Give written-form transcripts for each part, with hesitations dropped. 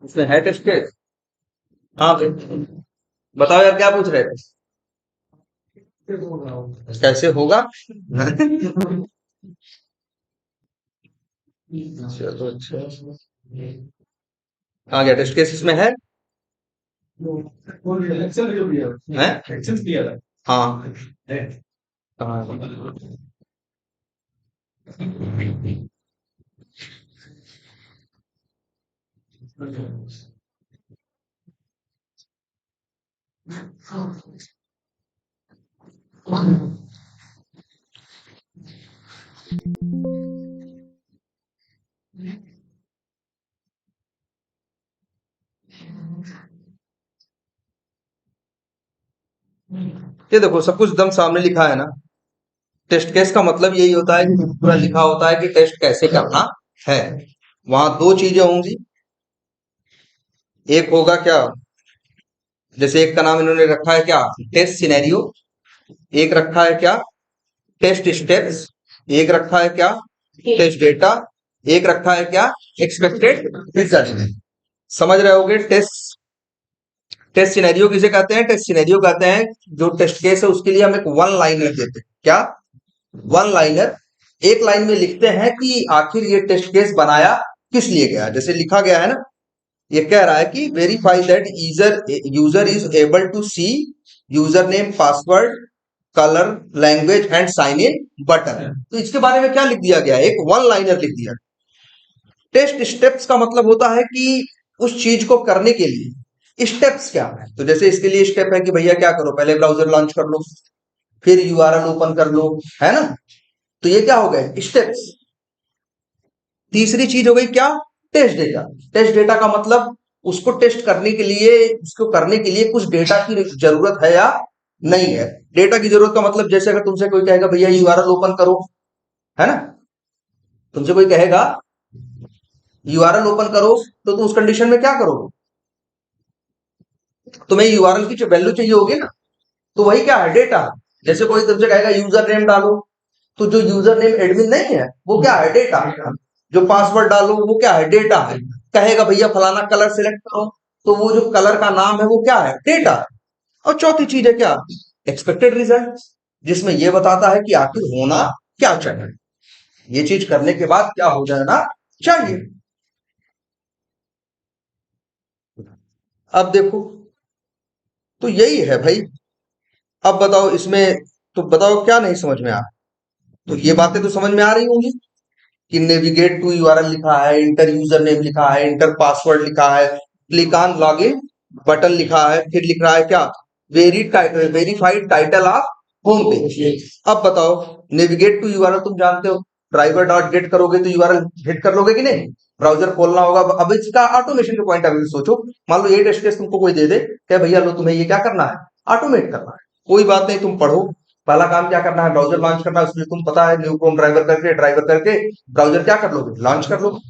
इसमें है test case. हाँ भाई, बताओ यार क्या पूछ रहे थे। कैसे होगा? चलो अच्छा। आ गया टेस्ट केस इसमें है। हैं? हाँ। हाँ। ये देखो सब कुछ एकदम सामने लिखा है ना। टेस्ट केस का मतलब यही होता है कि पूरा लिखा होता है कि टेस्ट कैसे करना है। वहां दो चीजें होंगी। एक होगा क्या, जैसे एक का नाम इन्होंने रखा है क्या, टेस्ट सिनेरियो। एक रखा है क्या, टेस्ट स्टेप्स। एक रखा है क्या, टेस्ट डेटा। एक रखा है क्या, एक्सपेक्टेड रिजल्ट। समझ रहे होगे। टेस्ट टेस्ट सिनेरियो किसे कहते हैं? टेस्ट सिनेरियो कहते हैं जो टेस्ट केस है उसके लिए हम एक वन लाइनर देते हैं। क्या? One liner. एक लाइन में लिखते हैं कि आखिर ये टेस्ट केस बनाया किस लिए गया। जैसे लिखा गया है ना, ये कह रहा है कि verify that user is able to see user name password colour language and sign in button. तो इसके बारे में क्या लिख दिया गया? एक वन लाइनर लिख दिया। टेस्ट स्टेप्स का मतलब होता है कि उस चीज को करने के लिए स्टेप्स क्या है। तो जैसे इसके लिए स्टेप है कि भैया क्या करो, पहले ब्राउजर लॉन्च कर लो, फिर यूआरएल ओपन कर लो, है ना। तो ये क्या हो गए? स्टेप्स। तीसरी चीज हो गई क्या? Test data. टेस्ट डेटा का मतलब उसको टेस्ट करने के लिए, उसको करने के लिए कुछ डेटा की जरूरत है या नहीं है। डेटा की जरूरत का मतलब जैसे अगर तुमसे कोई कहेगा भैया यूआरएल ओपन करो, है ना, तुमसे कोई कहेगा यूआरएल ओपन करो, तो तुम उस कंडीशन में क्या करोगे? तुम्हें यूआरएल की वैल्यू चाहिए होगी ना। तो वही क्या है? डेटा। जैसे कोई तुमसे कहेगा यूजर नेम डालो, तो जो यूजर नेम एडमिन नहीं है वो क्या है? डेटा। जो पासवर्ड डालो वो क्या है? डेटा है। कहेगा भैया फलाना कलर सिलेक्ट करो, तो वो जो कलर का नाम है वो क्या है? डेटा। और चौथी चीज है क्या? एक्सपेक्टेड रिजल्ट, जिसमें ये बताता है कि आखिर होना क्या चाहिए, ये चीज करने के बाद क्या हो जाना चाहिए। अब देखो, तो यही है भाई। अब बताओ इसमें, तो बताओ क्या नहीं समझ में आ। तो ये बातें तो समझ में आ रही होंगी कि नेविगेट टू यूआरएल लिखा है, इंटर यूजर नेम लिखा है, इंटर पासवर्ड लिखा है, क्लिक ऑन लॉगिन बटन लिखा है, फिर लिख रहा है क्या, verified title of home page. अब बताओ, नेविगेट टू यूआरएल तुम जानते हो, ड्राइवर डॉट गेट करोगे तो यूआरएल हिट कर लोगे कि नहीं। ब्राउजर खोलना होगा। अब इसका ऑटोमेशन के पॉइंट ऑफ व्यू सोचो। मान लो ये टेस्ट केस तुमको कोई दे दे क्या, भैया लो तुम्हें ये क्या करना है, ऑटोमेट करना है। कोई बात नहीं, तुम पढ़ो। पहला काम क्या करना है? ब्राउजर लॉन्च करना है। उसमें तुम पता है न्यू क्रोम ड्राइवर करके ब्राउजर क्या कर लोगे? लॉन्च कर लोगे।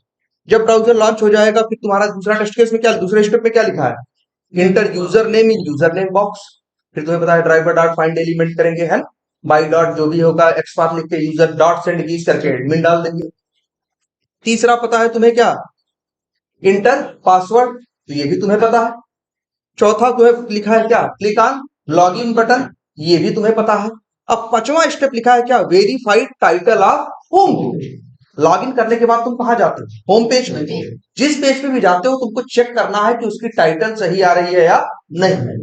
जब ब्राउजर लॉन्च हो जाएगा फिर तुम्हारा दूसरा टेस्ट केस में क्या, दूसरे स्टेप में क्या लिखा है, inter user name in user name box. फिर तुम्हें पता है ड्राइवर डॉट फाइंड एलिमेंट करेंगे, है ना, बाई डॉट जो भी होगा एक्सपाथ लिख के यूजर डॉट सेंड कीज करके एडमिन डाल देंगे। तीसरा पता है तुम्हें क्या, इंटर पासवर्ड, तो ये भी तुम्हें पता है। चौथा तुम्हें लिखा है क्या, क्लिक ऑन लॉगिन बटन, ये भी तुम्हें पता है। अब पांचवा स्टेप लिखा है क्या, verified title of home page. Login करने के बाद तुम कहां जाते हो? होम पेज में। जिस पेज पे भी जाते हो तुमको चेक करना है कि उसकी टाइटल सही आ रही है या नहीं।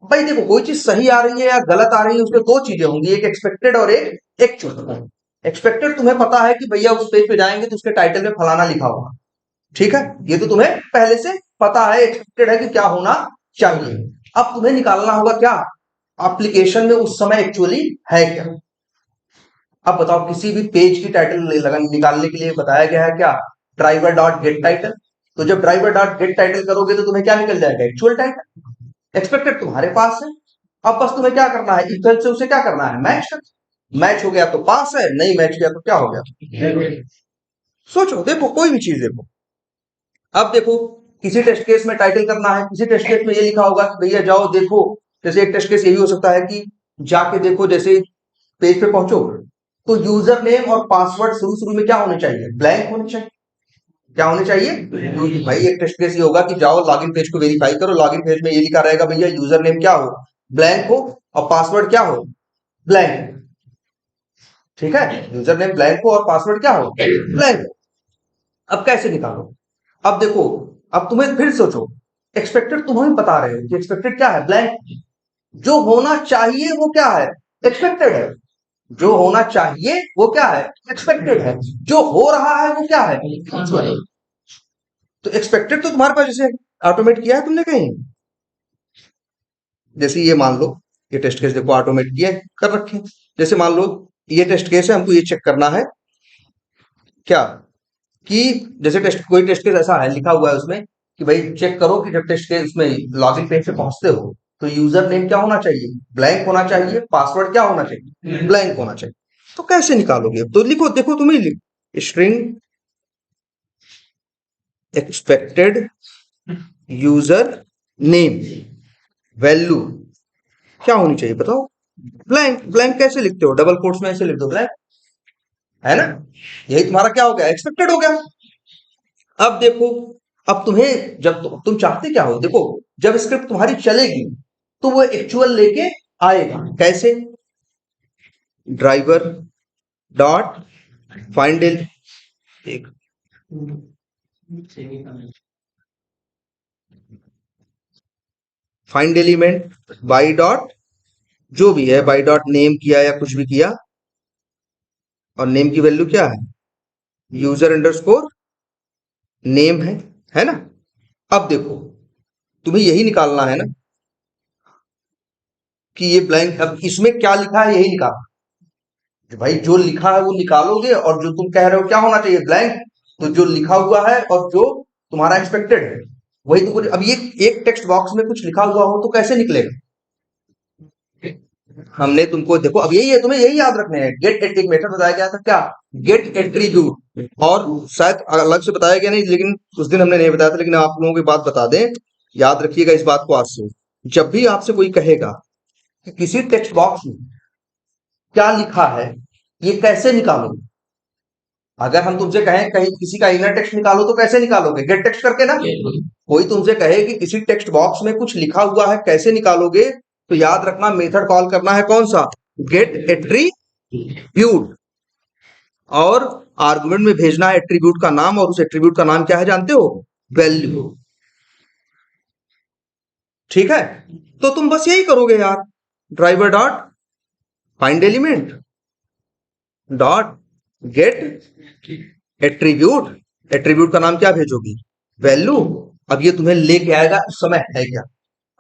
भाई देखो, कोई चीज सही आ रही है या गलत आ रही है उसमें दो चीजें होंगी, एक एक्सपेक्टेड और एक एक्चुअल। एक्सपेक्टेड तुम्हें पता है कि भैया उस पेज पे जाएंगे तो उसके टाइटल में फलाना लिखा होगा, ठीक है, ये तो तुम्हें पहले से पता है, एक्सपेक्टेड है कि क्या होना चाहिए। अब तुम्हें निकालना होगा क्या, एप्लीकेशन में उस समय एक्चुअली है क्या। अब बताओ, किसी भी पेज की टाइटल निकालने के लिए बताया गया है क्या, ड्राइवर डॉट गेट टाइटल। तो जब ड्राइवर डॉट गेट टाइटल करोगे तो तुम्हें क्या निकल जाएगा, एक्चुअल टाइटल। एक्सपेक्टेड तुम्हारे पास है। अब बस तुम्हें क्या करना है, इक्वल से उसे क्या करना है, मैच। मैच हो गया तो पास है, नहीं मैच किया तो क्या हो गया। सोचो, देखो कोई भी चीज देखो। अब देखो, किसी टेस्ट केस में टाइटल करना है, किसी टेस्ट केस में ये लिखा होगा कि भैया जाओ देखो जैसे एक टेस्ट केस यही हो सकता है कि जाके देखो, जैसे पेज पे पहुंचो तो यूजर नेम और पासवर्ड शुरू शुरू में क्या होने चाहिए, ब्लैंक होने चाहिए। क्या होने चाहिए? तो भाई एक टेस्ट केस ये होगा कि जाओ लॉगिन पेज को वेरीफाई करो, लॉगिन पेज में ये लिखा रहेगा भैया यूजर नेम क्या हो, ब्लैंक हो, और पासवर्ड क्या हो, ब्लैंक। ठीक है, यूजर नेम ब्लैंक हो और पासवर्ड क्या हो, ब्लैंक। अब कैसे निकालो? अब देखो, अब तुम्हें फिर सोचो, एक्सपेक्टेड तुम्हें बता रहे हो कि एक्सपेक्टेड क्या है, ब्लैंक। जो होना चाहिए वो क्या है, एक्सपेक्टेड है। जो होना चाहिए वो क्या है, एक्सपेक्टेड है। जो हो रहा है वो क्या है, तो एक्सपेक्टेड तो तुम्हारे पास जैसे ऑटोमेट किया है तुमने कहीं, जैसे ये मान लो, ये टेस्ट केस देखो ऑटोमेट किया कर रखे। जैसे मान लो ये टेस्ट केस है, हमको ये चेक करना है क्या, कि जैसे टेस्ट कोई टेस्ट केस ऐसा है लिखा हुआ है उसमें कि भाई चेक करो कि जब टेस्ट केस में लॉगिन पेज पे पहुंचते हो तो यूजर नेम क्या होना चाहिए, ब्लैंक होना चाहिए, पासवर्ड क्या होना चाहिए, ब्लैंक होना चाहिए। तो कैसे निकालोगे? अब तो लिखो, देखो तुम्हें string expected user name value क्या होनी चाहिए बताओ, ब्लैंक। ब्लैंक कैसे लिखते हो, डबल कोट्स में ऐसे लिख दो ब्लैंक, है ना। यही तुम्हारा क्या हो गया, एक्सपेक्टेड हो गया। अब देखो, अब तुम्हें जब तुम चाहते क्या हो, देखो जब स्क्रिप्ट तुम्हारी चलेगी तो वो एक्चुअल लेके आएगा। कैसे? ड्राइवर डॉट फाइंड एक फाइंड एलिमेंट बाई डॉट, जो भी है बाई डॉट नेम किया या कुछ भी किया, और नेम की वैल्यू क्या है, यूजर अंडरस्कोर नेम है ना। अब देखो, तुम्हें यही निकालना है ना कि ये ब्लैंक, अब इसमें क्या लिखा है यही निकाल, भाई जो लिखा है वो निकालोगे, और जो तुम कह रहे हो क्या होना चाहिए, ब्लैंक। तो जो लिखा हुआ है और जो तुम्हारा एक्सपेक्टेड है वही तुमको। अब ये एक टेक्स्ट बॉक्स में कुछ लिखा हुआ हो तो कैसे निकलेगा? हमने तुमको देखो, अब यही है, तुम्हें यही याद रखने हैं। गेट एक मेथड बताया गया था क्या, गेट एट्रीब्यूट, और शायद अलग से बताया गया नहीं, लेकिन उस दिन हमने नहीं बताया था, लेकिन आप लोगों की बात बता दें, याद रखिएगा इस बात को आज से। जब भी आपसे कोई कहेगा कि किसी टेक्स्ट बॉक्स में क्या लिखा है, ये कैसे निकालोगे, अगर हम तुमसे कहें कहीं किसी का इनर टेक्स्ट निकालो तो कैसे निकालोगे, गेट टेक्स्ट करके ना। कोई तुमसे कहे कि किसी टेक्स्ट बॉक्स में कुछ लिखा हुआ है कैसे निकालोगे, तो याद रखना मेथड कॉल करना है कौन सा, गेट एट्रीब्यूट, और आर्गुमेंट में भेजना है एट्रीब्यूट का नाम, और उस एट्रीब्यूट का नाम क्या है जानते हो, वैल्यू। ठीक है, तो तुम बस यही करोगे यार, driver dot find element dot gate attribute, attribute का नाम क्या भेजोगी, वैल्यू। अब ये तुम्हें लेके आएगा, इस समय है क्या,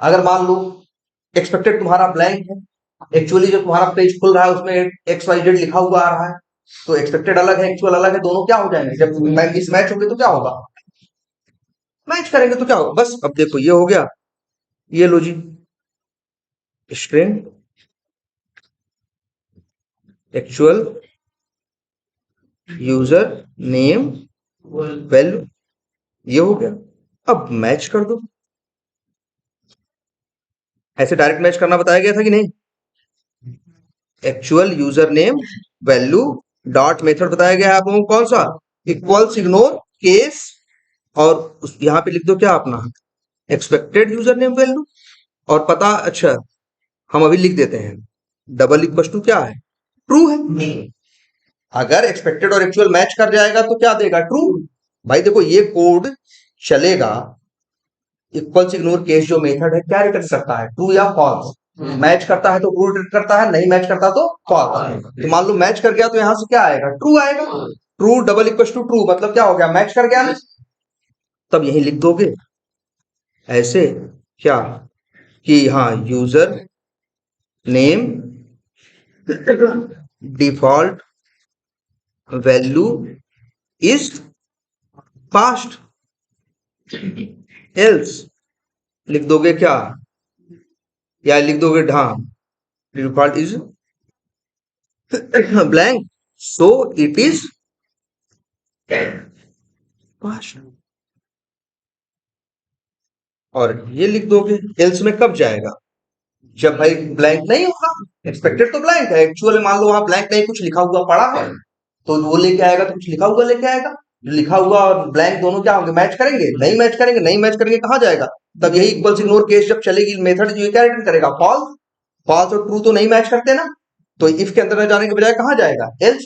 अगर मान लो एक्सपेक्टेड तुम्हारा ब्लैंक है, एक्चुअली जो तुम्हारा पेज खुल रहा है उसमें एक्स वाई जेड लिखा हुआ आ रहा है, तो एक्सपेक्टेड अलग है, एक्चुअल अलग है, दोनों क्या हो जाएंगे, जब मिस मैच होंगे तो क्या होगा, मैच करेंगे तो क्या होगा। बस अब देखो ये हो गया, ये लो जी, string actual user name value, ये हो गया। अब मैच कर दो, ऐसे डायरेक्ट मैच करना बताया गया था कि नहीं, actual user name value dot method बताया गया है आप लोगों को कौन सा, इक्वल्स इग्नोर केस, और यहां पे लिख दो क्या अपना, एक्सपेक्टेड यूजर नेम वैल्यू, और पता, अच्छा हम अभी लिख देते हैं, डबल इक्वल टू क्या है, ट्रू है। अगर एक्सपेक्टेड और एक्चुअल मैच कर जाएगा तो क्या देगा, ट्रू। भाई देखो ये कोड चलेगा, इक्वल्स इग्नोर केस जो मेथड है क्या रिटर्न करता है, ट्रू या फॉल्स। मैच करता है तो ट्रू रिटर्न करता है, नहीं मैच करता तो फॉल्स। तो मान लो मैच कर गया तो यहां से क्या आएगा, ट्रू आएगा। True double equal to true मतलब क्या हो गया, मैच कर गया ना। तब यही लिख दोगे ऐसे क्या, कि हाँ user name default value is past, else लिख दोगे क्या, या लिख दोगे हाँ default is blank, so it is past, और ये लिख दोगे, एल्स में कब जाएगा, जब भाई ब्लैंक नहीं होगा, एक्सपेक्टेड तो ब्लैंक है, एक्चुअल मान लो वहां ब्लैंक नहीं, कुछ लिखा हुआ पड़ा है, तो वो लेके आएगा, तो कुछ लिखा हुआ लेके आएगा। जो लिखा हुआ और ब्लैंक दोनों क्या होंगे, मैच करेंगे? नहीं मैच करेंगे, नहीं मैच करेंगे कहाँ जाएगा? तब यही इक्वल्स इग्नोर केस जब चलेगी मेथड, जो ये क्या रिटर्न करेगा, फॉल्स। फॉल्स और ट्रू तो नहीं मैच करते ना, तो इफ के अंदर जाने के बजाय कहाँ जाएगा, एल्स।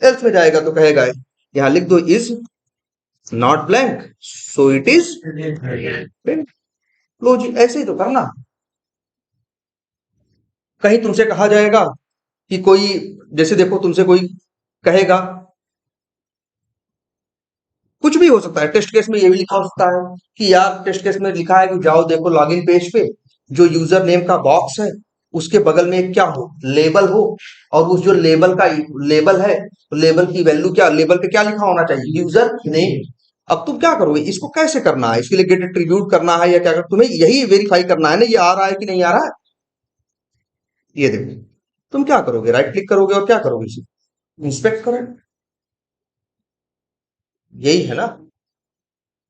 एल्स में जाएगा, तो कहेगा यहाँ लिख दो is not blank so it is blank. लो जी, ऐसे ही तो करना। कहीं तुमसे कहा जाएगा कि कोई, जैसे देखो तुमसे कोई कहेगा, कुछ भी हो सकता है, टेस्ट केस में ये भी लिखा हो सकता है कि यार टेस्ट केस में लिखा है कि जाओ देखो लॉगिन पेज पे, जो यूजर नेम का बॉक्स है उसके बगल में एक क्या हो, लेबल हो, और उस जो लेबल का लेबल है, तो लेबल की वैल्यू क्या, लेबल पे क्या लिखा होना चाहिए, यूजर नेम। अब तुम क्या करोगे, इसको कैसे करना है, इसके लिए गेट एट्रीब्यूट करना है या क्या कर, तुम्हें यही वेरीफाई करना है ना, ये आ रहा है कि नहीं आ रहा है। ये देखो, तुम क्या करोगे, राइट क्लिक करोगे और क्या करोगे, इसे इंस्पेक्ट करो। यही है ना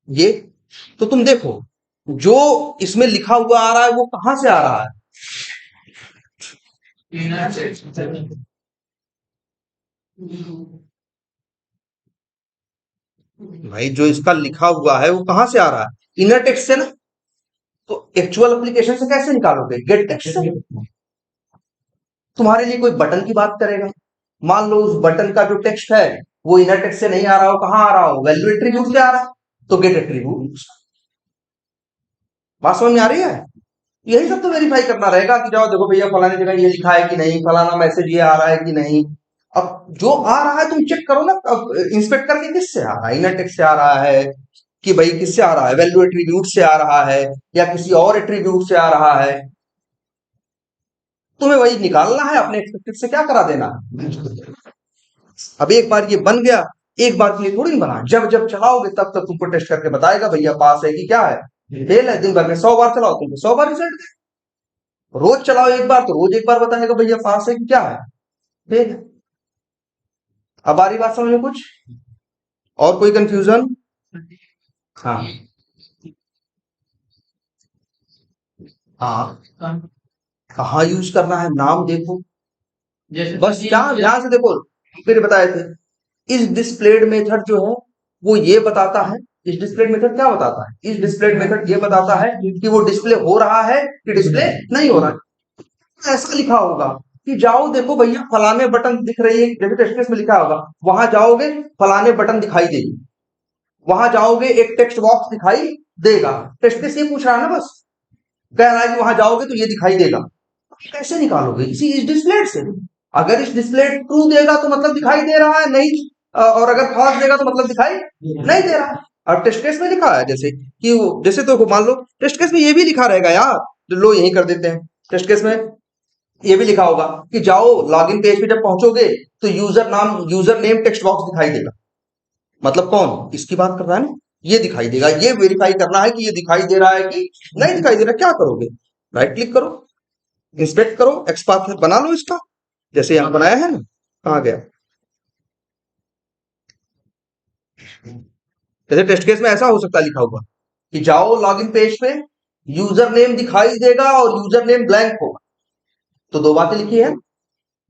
ये। तो तुम देखो, जो इसमें लिखा हुआ आ रहा है वो कहां से आ रहा है, भाई जो इसका लिखा हुआ है वो कहां से आ रहा है, इनर टेक्स्ट से ना। तो एक्चुअल एप्लीकेशन से कैसे निकालोगे, गेट टेक्स्ट से। तुम्हारे लिए कोई बटन की बात करेगा, मान लो उस बटन का जो टेक्स्ट है वो इनर टेक्स्ट से नहीं आ रहा हो, कहां आ रहा हो, वैल्यू एट्रीब्यूट से आ रहा है, तो गेट एट्रीब्यूट। बात समझ में आ रही है। यही सब तो वेरीफाई करना रहेगा कि जाओ देखो भैया फलानी जगह ये लिखा है कि नहीं, फलाना मैसेज ये आ रहा है कि नहीं। अब जो आ रहा है तुम चेक करो ना, अब इंस्पेक्ट करके किससे आ रहा है, इनर टेक्स्ट से आ रहा है कि भाई किससे आ रहा है, वैल्यू एट्रीब्यूट से आ रहा है या किसी और एट्रीब्यूट से आ रहा है। तुम्हें वही निकालना है, अपने एक्सपेक्टेड से क्या करा देना है। अब एक बार ये बन गया, एक बार के लिए थोड़ी बना, जब जब चलाओगे तब तब तुमको टेस्ट करके बताएगा भैया पास है कि क्या है, फेल है। दिन भर में 100 बार चलाओ तुमको 100 बार रिजल्ट, रोज चलाओ एक बार तो रोज एक बार बताएगा भैया पास है कि क्या है, फेल है। अब आ रही बात समझ में कुछ, और कोई कंफ्यूजन? हाँ हाँ, कहाँ यूज करना है, नाम देखो, बस क्या ध्यान से देखो, फिर बताए थे। इस डिस्प्लेड मेथड जो है वो ये बताता है, इस डिस्प्लेड मेथड क्या बताता है, इस डिस्प्लेड मेथड ये बताता है कि वो डिस्प्ले हो रहा है कि डिस्प्ले नहीं हो रहा है। ऐसा लिखा होगा कि जाओ देखो भैया फलाने बटन दिख रही है, जैसे टेक्स्ट केस में लिखा होगा, वहां जाओगे फलाने बटन दिखाई देगी, वहां जाओगे एक टेक्स्ट बॉक्स दिखाई देगा। टेक्स्ट केस ये पूछ रहा है ना, बस कह रहा है कि वहां जाओगे तो ये दिखाई देगा। कैसे निकालोगे, इसी इस डिस्प्ले से। अगर इस डिस्प्ले ट्रू देगा तो मतलब दिखाई दे रहा है, नहीं और अगर फॉल्स देगा तो मतलब दिखाई नहीं दे रहा है। और टेस्ट केस में लिखा है जैसे कि जैसे तो मान लो टेस्ट केस में ये भी लिखा रहेगा यार, तो लो यही कर देते हैं, टेस्ट केस में ये भी लिखा होगा कि जाओ लॉगिन पेज पे जब पहुंचोगे तो यूजर नेम टेक्स्ट बॉक्स दिखाई देगा। मतलब कौन इसकी बात कर रहा है ना, ये दिखाई देगा, ये वेरीफाई करना है कि ये दिखाई दे रहा है कि नहीं दिखाई दे रहा। क्या करोगे, राइट क्लिक करो, इंस्पेक्ट करो, एक्सपाथ बना लो इसका, जैसे यहां बनाया है ना, कहा गया। जैसे टेस्ट केस में ऐसा हो सकता है लिखा हुआ कि जाओ लॉगिन पेज पे, यूजर नेम दिखाई देगा और यूजर नेम ब्लैंक होगा। तो दो बातें लिखी है,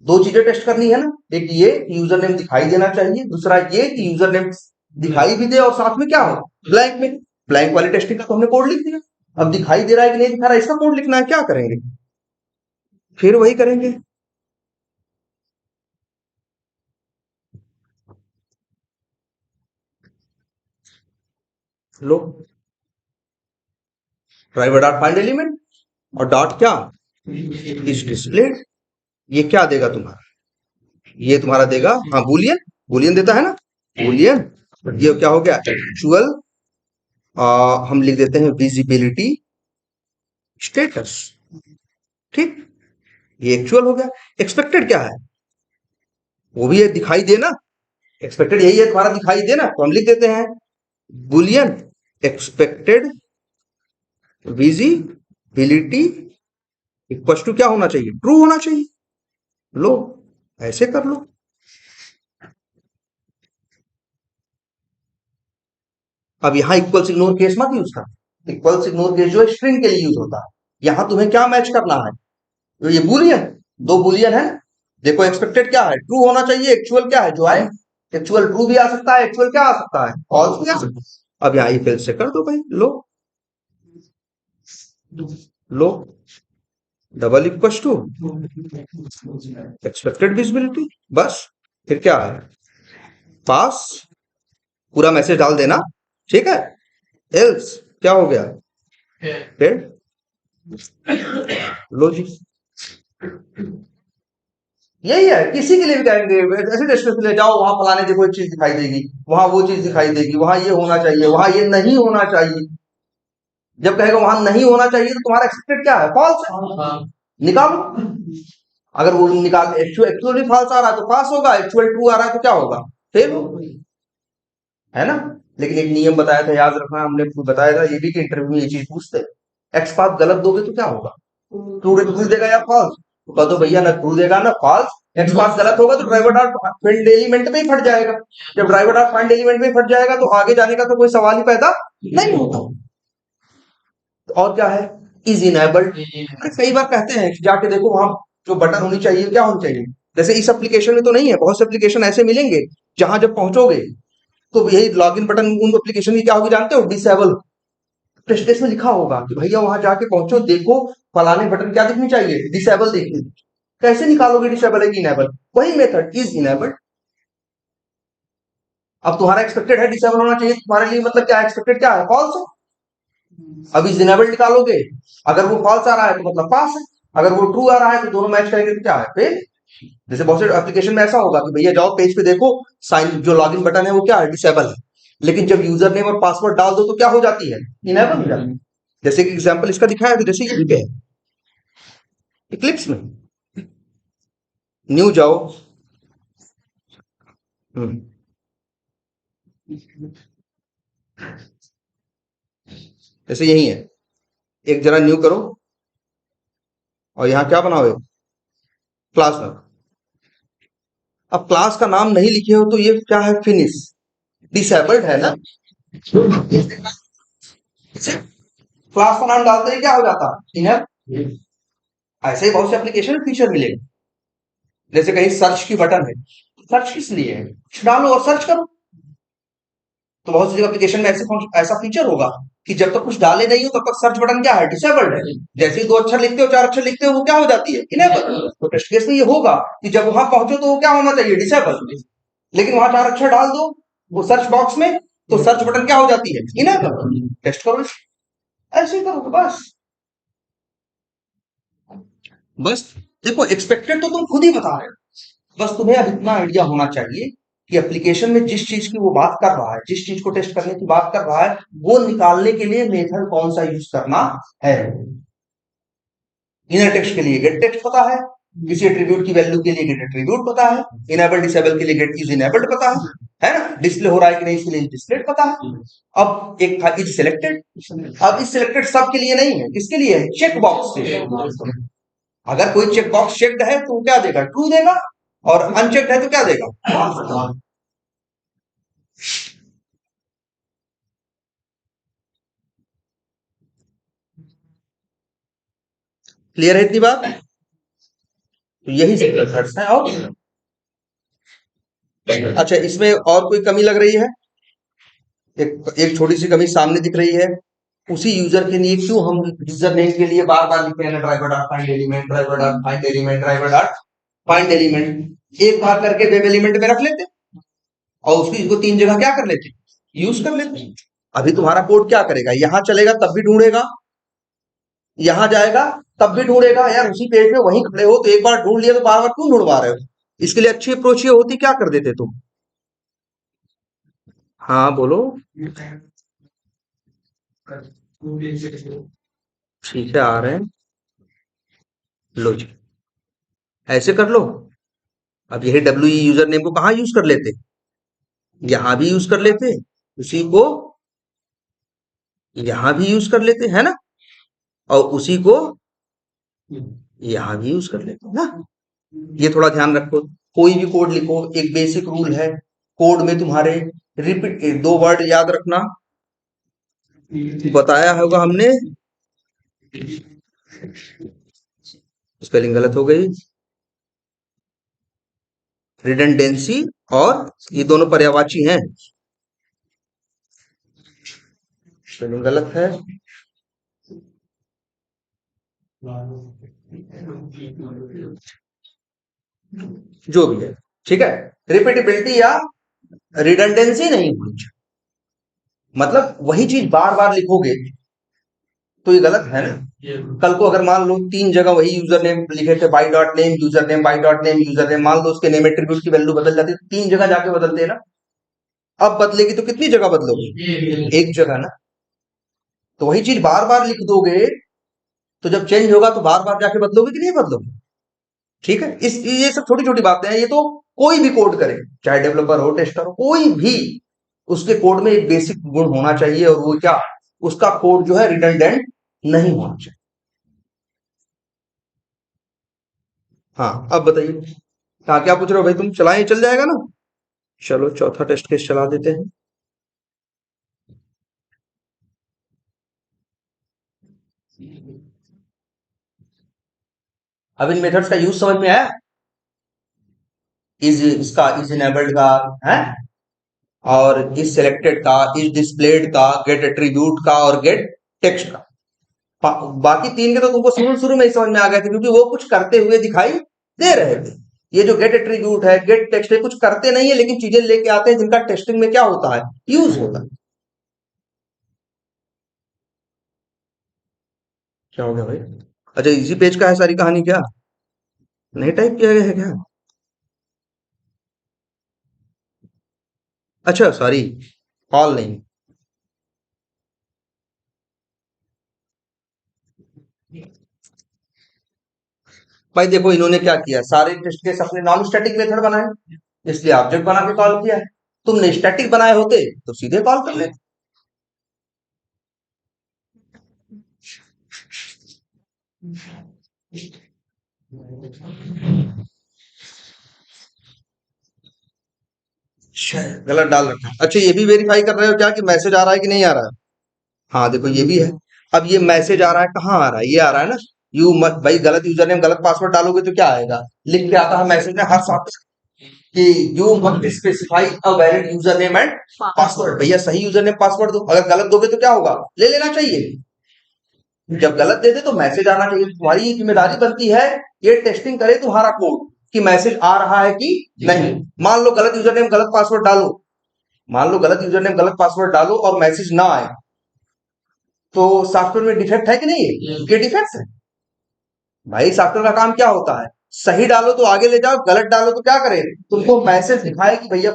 दो चीजें टेस्ट करनी है ना, एक ये कि यूजर नेम दिखाई देना चाहिए, दूसरा ये कि यूजर नेम दिखाई भी दे और साथ में क्या हो, ब्लैंक में। ब्लैंक वाली टेस्टिंग का तो हमने कोड लिख दिया, अब दिखाई दे रहा है कि नहीं दिखा रहा है इसका कोड लिखना है, क्या करेंगे, फिर वही करेंगे। लो, ड्राइवर डॉट फाइंड एलिमेंट और डॉट क्या, इज डिस्प्ले। ये क्या देगा तुम्हारा, ये तुम्हारा देगा, हाँ बुलियन, बुलियन देता है ना, बुलियन। ये क्या हो गया, एक्चुअल, हम लिख देते हैं विजिबिलिटी स्टेटस, ठीक। ये एक्चुअल हो गया। एक्सपेक्टेड क्या है, वो भी ये दिखाई देना, एक्सपेक्टेड यही है तुम्हारा, दिखाई देना, तो हम लिख देते हैं boolean expected visibility equal to क्या होना चाहिए, ट्रू होना चाहिए। लो, ऐसे कर लो। अब यहां इक्वल इग्नोर केस मत यूज कर, इक्वल इग्नोर केस जो है स्ट्रिंग के लिए यूज होता है। यहां तुम्हें क्या मैच करना है, तो ये बुलियन, दो बुलियन है ना। देखो एक्सपेक्टेड क्या है, ट्रू होना चाहिए, एक्चुअल क्या है जो आए, एक्चुअल ट्रू भी आ सकता है, एक्चुअल क्या आ सकता है, फॉल्स भी आ सकता है। अब यहाँ ई फिल से कर दो भाई, लो लो double equal to expected visibility, बस। फिर क्या है, पास, पूरा मैसेज डाल देना, ठीक है। एल्स क्या हो गया, फिर लो जी, यही है। किसी के लिए भी कहेंगे ऐसे डेस्टिनेशन ले जाओ, वहां फलाने देखो एक चीज दिखाई देगी, वहां वो चीज दिखाई देगी, वहां ये होना चाहिए, वहां ये नहीं होना चाहिए। जब कहेगा वहां नहीं होना चाहिए तो तुम्हारा एक्सपेक्टेड क्या है, फॉल्स है, निकालो। अगर वो निकाल एक्चुअली फॉल्स आ रहा है तो पास होगा, एक्चुअल ट्रू आ रहा है तो क्या होगा, फेल, है ना। लेकिन एक नियम बताया था, याद रखना, हमने बताया था ये भी कि इंटरव्यू में ये चीज पूछते हैं, एक्स पाथ गलत दोगे तो क्या होगा, ट्रू देगा या फॉल्स, तो कह दो भैया ना ट्रू देगा ना फॉल्स। एक्स पाथ गलत होगा तो ड्राइवर डॉट फाइंड एलिमेंट में ही फट जाएगा। जब ड्राइवर डॉट फाइंड एलिमेंट में ही फट जाएगा तो आगे जाने का तो कोई सवाल ही पैदा नहीं होता। और क्या है, इज इनेबल्ड। कई बार कहते हैं कि जाके देखो वहां जो बटन होनी चाहिए क्या होनी चाहिए, जैसे इस एप्लीकेशन में तो नहीं है, बहुत से एप्लीकेशन ऐसे मिलेंगे जहां जब पहुंचोगे तो यही लॉगिन बटन उन एप्लीकेशन की क्या होगी जानते हो, डिसेबल। टेस्ट केस में लिखा होगा कि भैया वहां जाके पहुंचो, देखो फलाने बटन क्या दिखनी चाहिए, डिसेबल देखनी। कैसे निकालोगे डिसेबल है कि इनेबल, वही मेथड इज इनेबल्ड। अब तुम्हारा एक्सपेक्टेड है डिसेबल होना चाहिए, तुम्हारे लिए मतलब क्या एक्सपेक्टेड क्या है, फॉल्स है। अब इज इनेबल्ड निकालोगे, अगर वो फॉल्स आ रहा है तो मतलब पास है, अगर वो ट्रू आ रहा है तो दोनों मैच करेंगे तो क्या है, फेल। जैसे बहुत से एप्लीकेशन में ऐसा होगा कि भैया जाओ पेज पे देखो, साइन जो लॉगिन बटन है वो क्या है, डिसेबल है। लेकिन जब यूजर नेम और पासवर्ड डाल दो तो क्या हो जाती है, इनेबल हो जाती है। जैसे कि एग्जांपल इसका दिखाया है, तो जैसे ये पे है इक्लिप्स में, न्यू जाओ। हम्म, जैसे यही है, एक जरा न्यू करो और यहाँ क्या बनाओ, क्लास में। अब क्लास का नाम नहीं लिखे हो तो ये क्या है, फिनिश, डिसेबल्ड है ना। क्लास का नाम डालते ही क्या हो जाता है, इनर। ऐसे ही बहुत से एप्लीकेशन फीचर मिलेगा, जैसे कहीं सर्च की बटन है, सर्च किस लिए है, कुछ डालो और सर्च करो। तो बहुत सी एप्लीकेशन में ऐसा फीचर होगा कि जब तक कुछ डाले नहीं हो तब तक सर्च बटन क्या है, डिसेबल्ड है। जैसे ही दो अक्षर लिखते हो, चार अक्षर लिखते हो, वो क्या हो जाती है, इनेबल। तो टेस्ट केस में ये होगा कि जब वहां पहुंचो तो वो क्या होना चाहिए, डिसेबल। लेकिन वहां चार अक्षर डाल दो वो सर्च बॉक्स में, तो सर्च बटन क्या हो जाती है, इनेबल। टेस्ट करो, ऐसे ही करो बस। बस देखो एक्सपेक्टेड तो तुम खुद ही बता रहे हो, बस तुम्हें अब इतना आइडिया होना चाहिए कि एप्लीकेशन में जिस चीज की वो बात कर रहा है, जिस चीज को टेस्ट करने की बात कर रहा है, वो निकालने के लिए मेथड कौन सा यूज करना है। इनर टेक्स्ट के लिए गेट टेक्स्ट पता है, किसी एट्रीब्यूट की वैल्यू के लिए गेट एट्रीब्यूट पता है, इनेबल डिसेबल के लिए गेट इज इनेबल्ड पता है ना, डिस्प्ले हो रहा है कि नहीं इसके लिए डिस्प्ले पता है। अब एक था इज सिलेक्टेड, अब इज सिलेक्टेड सब के लिए नहीं है, किसके लिए है, चेक बॉक्स के लिए। अगर कोई चेक बॉक्स चेक्ड है तो क्या देगा, ट्रू देगा, और अनचेक्ड है तो क्या देगा। क्लियर है इतनी बात, तो यही सब है। और अच्छा, इसमें और कोई कमी लग रही है, एक एक छोटी सी कमी सामने दिख रही है, उसी यूजर के लिए क्यों हम यूजर नेम के लिए बार बार लिखते हैं driver dot find element, driver dot find element, driver dot find element, एक बार करके वेब एलिमेंट में रख लेते और उसकी इसको तीन जगह क्या कर लेते, यूज कर लेते। अभी तुम्हारा कोड क्या करेगा, यहां चलेगा तब भी ढूंढेगा, यहां जाएगा तब भी ढूंढेगा, यार उसी पेज पे वहीं खड़े हो तो एक बार ढूंढ लिया तो बार बार क्यों ढूंढवा रहे हो। इसके लिए अच्छी अप्रोच ये होती, क्या कर देते तुम। हाँ बोलो, ठीक है आ रहे हैं, लो जी, ऐसे कर लो। अब यही डब्ल्यू यूजर नेम को कहाँ यूज कर लेते, यहां भी यूज कर लेते, उसी को यहां भी यूज कर लेते है ना, और उसी को यहां भी यूज कर लेते ना। ये थोड़ा ध्यान रखो, कोई भी कोड लिखो, एक बेसिक रूल है कोड में तुम्हारे, रिपीट दो वर्ड याद रखना, बताया होगा हमने, स्पेलिंग गलत हो गई। रिडंडेंसी और ये दोनों पर्यायवाची हैं। स्पेलिंग गलत है। जो भी है, ठीक है। रिपीटेबिलिटी या रिडंडेंसी नहीं होनी चाहिए। मतलब वही चीज बार बार लिखोगे तो ये गलत है ना। कल को अगर मान लो 3 जगह वही यूजर नेम लिखे थे, by dot name user name, by dot name user name, मान लो उसके नेम एट्रीब्यूट की वैल्यू बदल जाती है, 3 जगह जाके बदलते हैं ना। अब बदलेगी तो कितनी जगह बदलोगे? एक जगह ना। तो वही चीज बार बार लिख दोगे तो जब चेंज होगा तो बार बार जाके बदलोगे कि नहीं बदलोगे? ठीक है। इस ये सब छोटी छोटी बातें हैं। ये तो कोई भी कोड करे, चाहे डेवलपर हो, टेस्टर हो, कोई भी, उसके कोड में एक बेसिक गुण होना चाहिए, और वो क्या, उसका कोड जो है रिडंडेंट नहीं होना चाहिए। हाँ, अब बताइए। हाँ, क्या पूछ रहे हो भाई तुम? चलाएं, चल जाएगा ना। चलो चौथा टेस्ट केस चला देते हैं। अब इन मेथड्स का यूज समझ में आया? इज इसका इज इनेबल्ड का है, और इज सिलेक्टेड का, इज डिस्प्लेड का, गेट एट्रीब्यूट का और गेट टेक्स्ट का। बाकी 3 के तो तुमको शुरू शुरू में ही समझ में आ गए थे, क्योंकि वो कुछ करते हुए दिखाई दे रहे थे। ये जो गेट एट्रीब्यूट है, गेट टेक्स्ट है, कुछ करते नहीं है लेकिन चीजें लेके आते हैं जिनका टेस्टिंग में क्या होता है, यूज होता है। क्या हो गया भाई? अच्छा, इसी पेज का है सारी कहानी क्या? नहीं टाइप किया गया है क्या? अच्छा सॉरी, ऑल नहीं। भाई देखो, इन्होंने क्या किया, सारे टेस्ट केस अपने नॉन स्टैटिक मेथड बनाए, इसलिए ऑब्जेक्ट बना के कॉल किया है। तुमने स्टैटिक बनाए होते तो सीधे कॉल कर लेते। अच्छा, गलत डाल रखा है। अच्छा, ये भी वेरीफाई कर रहे हो क्या कि मैसेज आ रहा है कि नहीं आ रहा है? हाँ देखो, ये भी है। अब ये मैसेज आ रहा है, कहाँ आ रहा है? ये आ रहा है ना। यू मत भाई, गलत यूजर नेम गलत पासवर्ड डालोगे तो क्या आएगा? लिख के आता है मैसेज में हर साथ कि you must specify a valid user name and password. भैया सही यूजर नेम पासवर्ड दो, अगर गलत दोगे तो क्या होगा? ले लेना चाहिए। जब गलत देते तो मैसेज आना चाहिए। तुम्हारी जिम्मेदारी बनती है ये टेस्टिंग करे तुम्हारा कोड कि मैसेज आ रहा है कि नहीं। मान लो गलत यूजर नेम गलत पासवर्ड डालो, मान लो गलत यूजर नेम गलत पासवर्ड डालो और मैसेज ना आए, तो सॉफ्टवेयर में डिफेक्ट है कि नहीं है? ये डिफेक्ट है। भाई सॉफ्टवेयर का काम क्या होता है? सही डालो तो आगे ले जाओ, गलत डालो तो क्या करे, तुमको मैसेज दिखाए कि भैया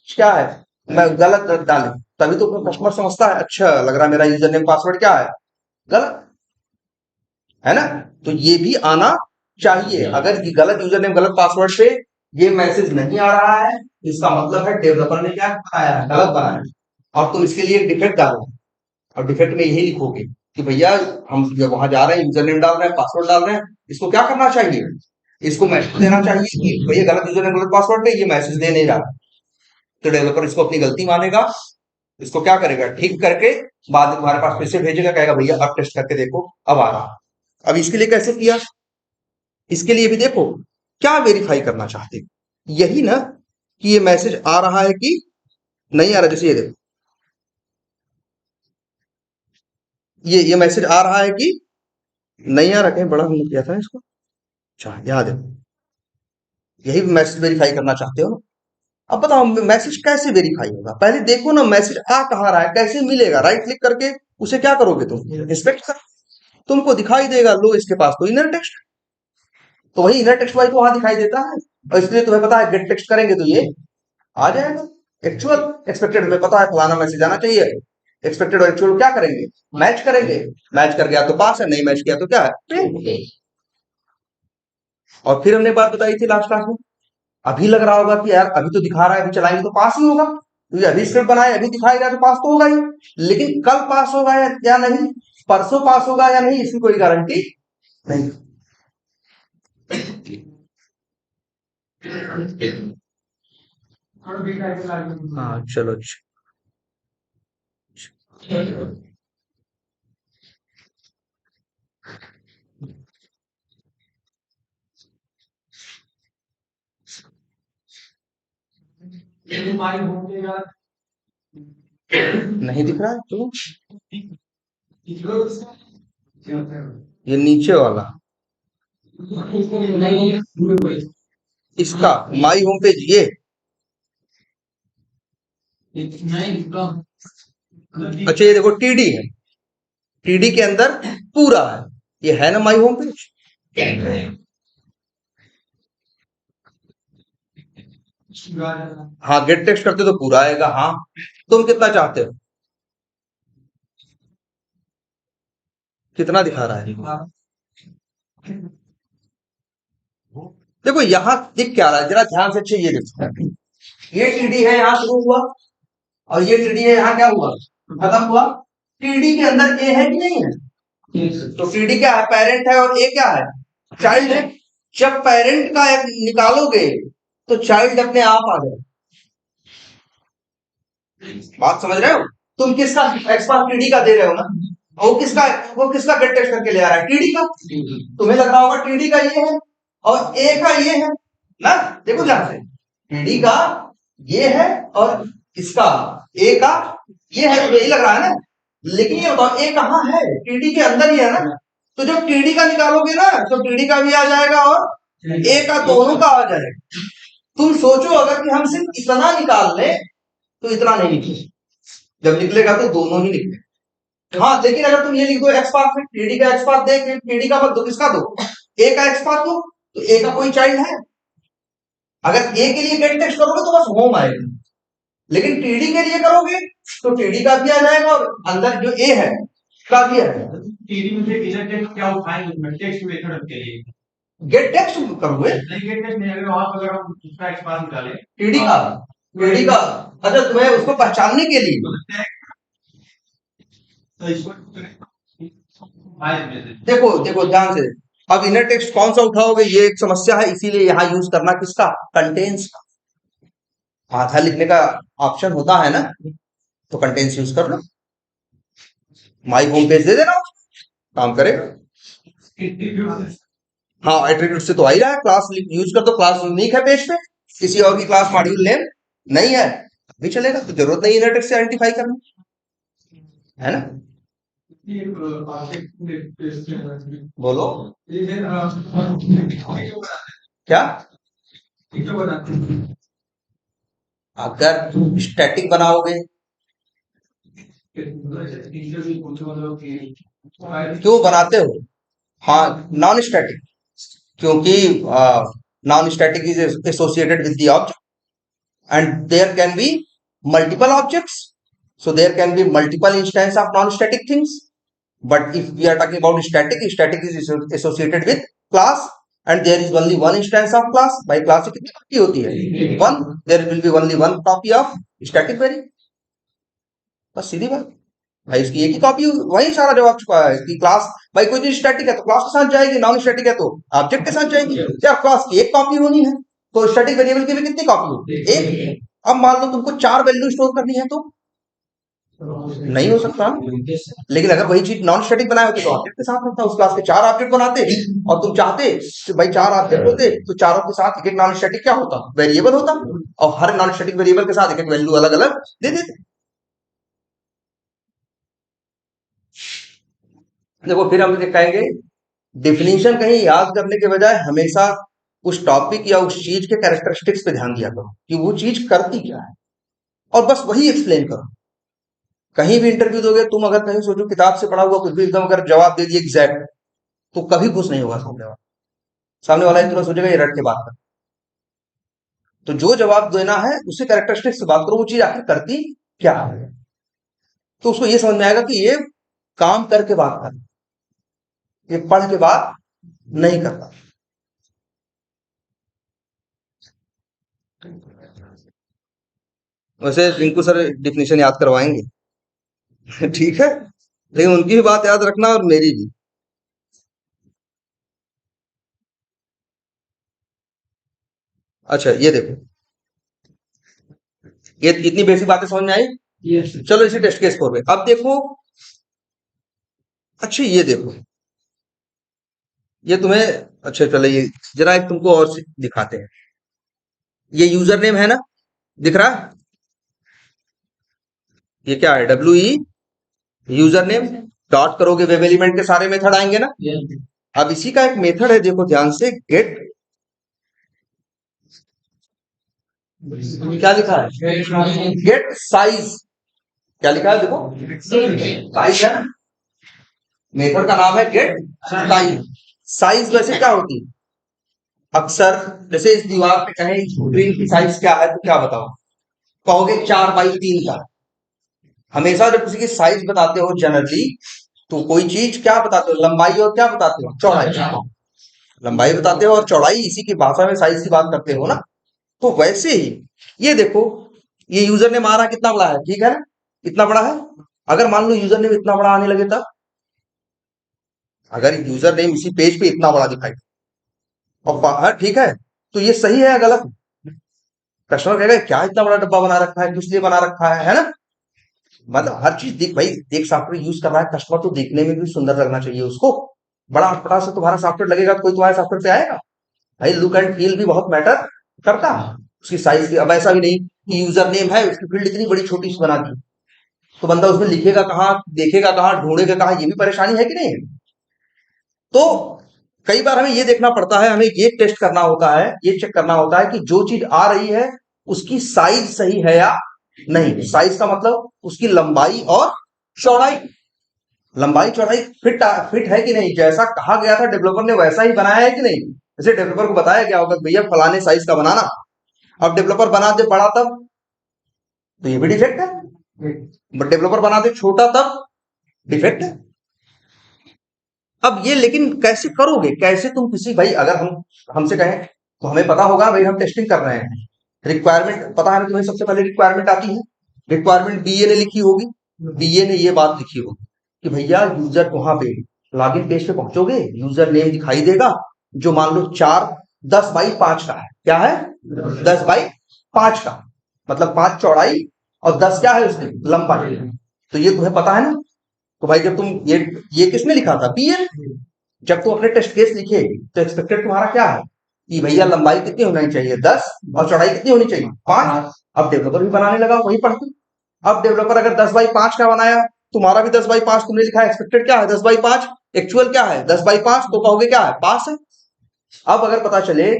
क्या है, मैं गलत डाले, तभी तो कस्टमर समझता है अच्छा लग रहा है मेरा यूजर नेम पासवर्ड क्या है, गलत है ना। तो ये भी आना चाहिए। अगर ये गलत यूजर नेम गलत पासवर्ड पे ये मैसेज नहीं आ रहा है, इसका मतलब है डेवलपर ने क्या बनाया है, गलत बनाया है, और तुम इसके लिए एक डिफेक्ट डालो। और डिफेक्ट में यही लिखोगे कि भैया हम जब वहां जा रहे हैं, यूजर नेम डाल रहे हैं, पासवर्ड डाल रहे हैं, इसको क्या करना चाहिए, इसको मैसेज देना चाहिए कि भैया गलत यूजर नेम गलत पासवर्ड पे ये मैसेज दे नहीं रहा। तो डेवलपर इसको अपनी गलती मानेगा, इसको क्या करेगा, ठीक करके बाद में तुम्हारे पास फिर से भेजेगा, कहेगा भैया अब टेस्ट करके देखो, अब आ रहा। अब इसके लिए कैसे किया, इसके लिए भी देखो क्या वेरीफाई करना चाहते हो, यही ना कि ये मैसेज आ रहा है कि नहीं आ रहा। जैसे ये देखो, ये मैसेज आ रहा है कि नहीं आ रहा, कहीं बड़ा हमने किया था इसको। अच्छा यहाँ देखो, यही मैसेज वेरीफाई करना चाहते हो ना। अब बताओ मैसेज कैसे वेरीफाई होगा, पहले देखो ना मैसेज आ कहाँ रहा है, कैसे मिलेगा, राइट क्लिक करके उसे क्या करोगे तुम, इंस्पेक्ट कर, तुमको दिखाई देगा, लो इसके पास तो इनर टेक्स्ट, तो वही इनर टेक्स्ट वाइज तो वहां दिखाई देता है। और इसलिए तुम्हें पता है गेट टेक्स्ट करेंगे तो ये आ जाएगा। एक्चुअल एक्सपेक्टेड हमें पता है फलाना मैसेज आना चाहिए, एक्सपेक्टेड और एक्चुअल क्या करेंगे, मैच करेंगे, मैच कर गया तो पास है, नहीं मैच किया तो क्या है। और फिर हमने बात बताई थी लास्ट क्लास में, अभी लग रहा होगा कि यार अभी तो दिखा रहा है, अभी चलाएंगे तो पास ही होगा, क्योंकि अभी स्क्रिप्ट बनाए अभी दिखाएगा तो पास तो होगा ही। लेकिन कल पास होगा या नहीं, परसों पास होगा या नहीं, इसकी कोई गारंटी नहीं। हाँ चलो नहीं दिख रहा है तो ये नीचे वाला इसका माई होम पेज ये अच्छा ये देखो टीडी है, टीडी के अंदर पूरा है, ये है ना माई होम पेज। हाँ गेट टेक्स्ट करते तो पूरा आएगा। हाँ तुम कितना चाहते हो, कितना दिखा रहा है? देखो यहाँ दिख क्या रहा है, जरा ध्यान से अच्छे ये देखो, ये टीडी है यहाँ शुरू हुआ और ये टीडी है यहाँ क्या हुआ, खत्म हुआ। टीडी के अंदर ए है कि नहीं है? तो टीडी क्या है, पेरेंट है, और ए क्या है, चाइल्ड है। जब पेरेंट का एक निकालोगे तो चाइल्ड अपने आप आ जाए। बात समझ रहे हो? तुम किसका एक्स पास टीडी का दे रहे हो ना, वो किसका गेट टेस्ट करके ले आ रहा है, टीडी का। तुम्हें लग रहा होगा टीडी का ये है और ए का ये है ना, देखो ध्यान से, टीडी का ये है और इसका ए का ये है, तो यही लग रहा है ना। लेकिन ये बताओ ए कहाँ है, टीडी के अंदर ही है ना। तो जब टीडी का निकालोगे ना तो टीडी का भी आ जाएगा और ए का दोनों का आ जाएगा। तुम सोचो अगर कि हम सिर्फ इतना निकाल लें तो इतना नहीं निकले, जब निकलेगा तो दोनों ही निकले। हाँ लेकिन अगर तुम ये लिख दो एक्स पाथ में, टीडी का एक्स पाथ दे, टीडी का मत दो, किसका दो, ए का एक्स पाथ दो, तो ए का कोई चाइल्ड है। अगर ए के लिए गेट टेस्ट करोगे तो बस होम आएगा, लेकिन टीडी के लिए करोगे तो टीडी का भी आ जाएगा और अंदर जो ए है का भी आएगा। टीडी में से इनर टेक्स्ट क्या उठाएंगे, टेक्स्ट मेथड के लिए गेट टेक्स्ट करोगे, नहीं गेट टेक्स्ट नहीं, अगर वहां पर अगर हम दूसरा एक्स पाथ निकालें टीडी का अच्छा तुम्हें उसको पहचानने के लिए तो इसको देखो देखो ध्यान से, अब इनर टेक्स्ट कौन सा उठाओगे ये एक समस्या है, इसीलिए यहां यूज करना किसका, कंटेंस का। आधा लिखने का ऑप्शन होता है ना, तो कंटेंस यूज कर लो, माई होम पेज दे देना, काम करेगा। हाँ एट्रीब्यूट से तो आ ही रहा है, क्लास यूज कर दो, क्लास यूनिक है पेज पे, किसी और की क्लास मॉड्यूल नेम नहीं है भी चलेगा, तो जरूरत नहीं इनर टेक्स्ट से आइडेंटिफाई करना, है ना। बोलो क्या, अगर स्टैटिक बनाओगे, क्यों बनाते हो, हाँ नॉन स्टैटिक, क्योंकि non static is associated with the object and there can be multiple objects, so there can be multiple instance of non-static things, but if we are talking about static is associated with class and there is only one instance of class। by class की कितनी copy होती है, one, there will be only one copy of static variable, बस सीधी बात भाई, इसकी एक ही copy, वही सारा जवाब छुपा है कि क्लास, भाई कोई चीज स्टैटिक है तो क्लास के साथ जाएगी, नॉन स्टैटिक है तो ऑब्जेक्ट के साथ जाएगी, या क्लास की एक कॉपी होनी है, तो स्टैटिक वेरिएबल की भी कितनी कॉपी होती है, एक। अब मान लो तुमको 4 वैल्यू स्टोर करनी है तो नहीं हो सकता, लेकिन अगर वही चीज नॉन स्टैटिक बनाए होते तो ऑब्जेक्ट के साथ होता, उस क्लास के 4 ऑब्जेक्ट बनाते और तुम चाहते कि भाई 4 ऑब्जेक्ट होते तो चारों के साथ एक एक नॉन स्टैटिक क्या होता, वेरिएबल होता, और हर नॉन स्टैटिक वेरिएबल के साथ एक एक वैल्यू अलग अलग दे देते। देखो फिर हम कहेंगे डिफिनीशन कहीं याद करने के बजाय हमेशा उस टॉपिक या उस चीज के कैरेक्टरिस्टिक्स पे ध्यान दिया करो कि वो चीज करती क्या है, और बस वही एक्सप्लेन करो। कहीं भी इंटरव्यू दोगे तुम, अगर कहीं सोचो किताब से पढ़ा हुआ कुछ भी एकदम अगर जवाब दे दिए एग्जैक्ट, तो कभी खुश नहीं होगा सामने वाला तुरंत सोचेगा ये रट के बात कर। तो जो जवाब देना है उसी कैरेक्टरिस्टिक्स से बात करो, वो चीज आखिर करती क्या है, तो उसको ये समझ में आएगा कि ये काम करके बात कर, ये पढ़ के बात नहीं करता। वैसे रिंकू सर डिफिनेशन याद करवाएंगे ठीक है, लेकिन उनकी भी बात याद रखना और मेरी भी। अच्छा ये देखो, ये इतनी बेसिक बातें समझ में आई। yes, चलो इसे टेस्ट केस 4 पे अब देखो। अच्छा ये देखो, ये तुम्हें, अच्छा चलो ये जरा एक तुमको और दिखाते हैं, ये यूजर नेम है ना, दिख रहा है, ये क्या है, WE यूजर नेम, डॉट करोगे वेब एलिमेंट के सारे मेथड आएंगे ना। अब इसी का एक मेथड है, देखो ध्यान से, गेट, क्या लिखा है, गेट साइज, क्या लिखा है देखो, साइज है, मेथड का नाम है गेट साइज। साइज वैसे क्या होती है, अक्सर जैसे इस दीवार पे कहें स्क्रीन की साइज क्या है, तो क्या बताओ, कहोगे 4x3 का। हमेशा जब किसी की साइज बताते हो जनरली, तो कोई चीज क्या बताते हो, लंबाई और क्या बताते हो, चौड़ाई, लंबाई बताते हो और चौड़ाई, इसी की भाषा में साइज की बात करते हो ना। तो वैसे ही ये देखो, ये यूजर नेम आ रहा कितना बड़ा है, ठीक है ना, इतना बड़ा है। अगर मान लो यूजर नेम इतना बड़ा आने लगे तब, अगर यूजर नेम इसी पेज पे इतना बड़ा दिखाई और बाहर, ठीक है, तो ये सही है या गलत, कस्टमर कहेगा क्या इतना बड़ा डब्बा बना रखा है, किस लिए बना रखा है ना। मतलब हर चीज देख भाई, देख सॉफ्टवेयर यूज कर रहा है कस्टमर, तो देखने में भी सुंदर लगना चाहिए उसको। बड़ा अटपटा से तुम्हारा सॉफ्टवेयर लगेगा तो कोई तुम्हारे सॉफ्टवेयर पे आएगा, भाई लुक एंड फील भी बहुत मैटर करता है, उसकी साइज भी। अब ऐसा भी नहीं कि यूजर नेम है, उसकी फील्ड इतनी बड़ी छोटी सी बना दी, तो बंदा उसमें लिखेगा कहाँ, देखेगा कहाँ, ढूंढेगा कहाँ, ये भी परेशानी है कि नहीं। तो कई बार हमें ये देखना पड़ता है, हमें ये टेस्ट करना होता है, ये चेक करना होता है कि जो चीज आ रही है उसकी साइज सही है या नहीं। साइज का मतलब उसकी लंबाई और चौड़ाई, लंबाई चौड़ाई फिट फिट है कि नहीं, जैसा कहा गया था डेवलपर ने वैसा ही बनाया है कि नहीं। जैसे डेवलपर को बताया गया होगा भैया फलाने साइज का बनाना, अब डेवलपर बना दे बड़ा तब, तो ये भी डिफेक्ट है। बट डेवलपर बना दे छोटा तब, डिफेक्ट है। अब ये लेकिन कैसे करोगे, कैसे तुम किसी, भाई अगर हम हमसे कहें तो हमें पता होगा भाई हम टेस्टिंग कर रहे हैं, रिक्वायरमेंट पता है ना तुम्हें, सबसे पहले रिक्वायरमेंट आती है, रिक्वायरमेंट बीए ने लिखी होगी, बीए ने ये बात लिखी होगी कि भैया यूजर वहां पे लॉगिन पेज पे पहुंचोगे, यूजर नेम दिखाई देगा जो मान लो 4 10 बाई 5 का है, क्या है, 10 बाई 5 का, मतलब 5 चौड़ाई और 10 क्या है उसमें लंबाई, तो ये तुम्हें पता है ना। तो भाई जब तुम ये किसने लिखा था, बीए। जब तुम अपने टेस्ट केस लिखे तो एक्सपेक्टेड तुम्हारा क्या है कि भैया लंबाई कितनी होनी चाहिए 10 और चौड़ाई कितनी होनी चाहिए 5। अब डेवलपर भी बनाने लगा वही पढ़ के, अब डेवलपर अगर 10 बाई 5 का बनाया, तुम्हारा भी 10 बाई 5 तुमने लिखा है, एक्सपेक्टेड क्या है 10 बाई 5, एक्चुअल क्या है 10 बाई 5, तो कहोगे क्या है, पास है। अब अगर पता चले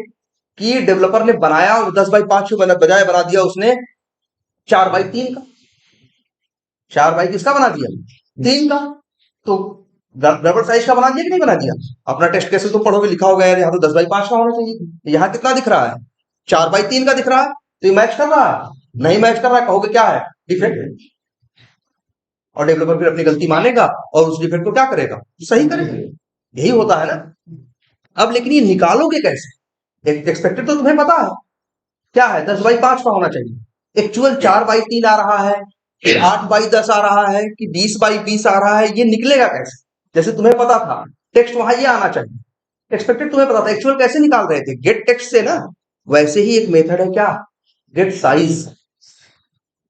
कि डेवलपर ने बनाया और 10 बाई 5 के बजाय बना दिया उसने 4 बाई 3 का, 4 बाई किसका बना दिया, 3 का, तो रबड़ साइज का बना दिया कि नहीं बना दिया। अपना टेस्ट केस तुम पढ़ोगे लिखा होगा यार यहाँ तो 10 बाई 5 का होना चाहिए, यहाँ कितना दिख रहा है 4 बाई 3 का दिख रहा है, तो ये मैच कर रहा है, नहीं मैच कर रहा है, कहोगे क्या है, डिफेक्ट। और डेवलपर फिर अपनी गलती मानेगा और उस डिफेक्ट को क्या करेगा, सही करेगा, यही होता है ना। अब लेकिन ये निकालोगे कैसे, एक्सपेक्टेड तो तुम्हें पता है क्या है, 10 बाई 5 का होना चाहिए, एक्चुअल 4 बाई 3 आ रहा है, 8 बाई 10 आ रहा है कि 20 बाई 20 आ रहा है, ये निकलेगा कैसे। जैसे तुम्हें पता था टेक्स्ट वहां ये आना चाहिए, एक्सपेक्टेड तुम्हें पता था, एक्चुअल कैसे निकाल रहे थे, गेट टेक्स्ट से ना। वैसे ही एक मेथड है क्या, गेट साइज,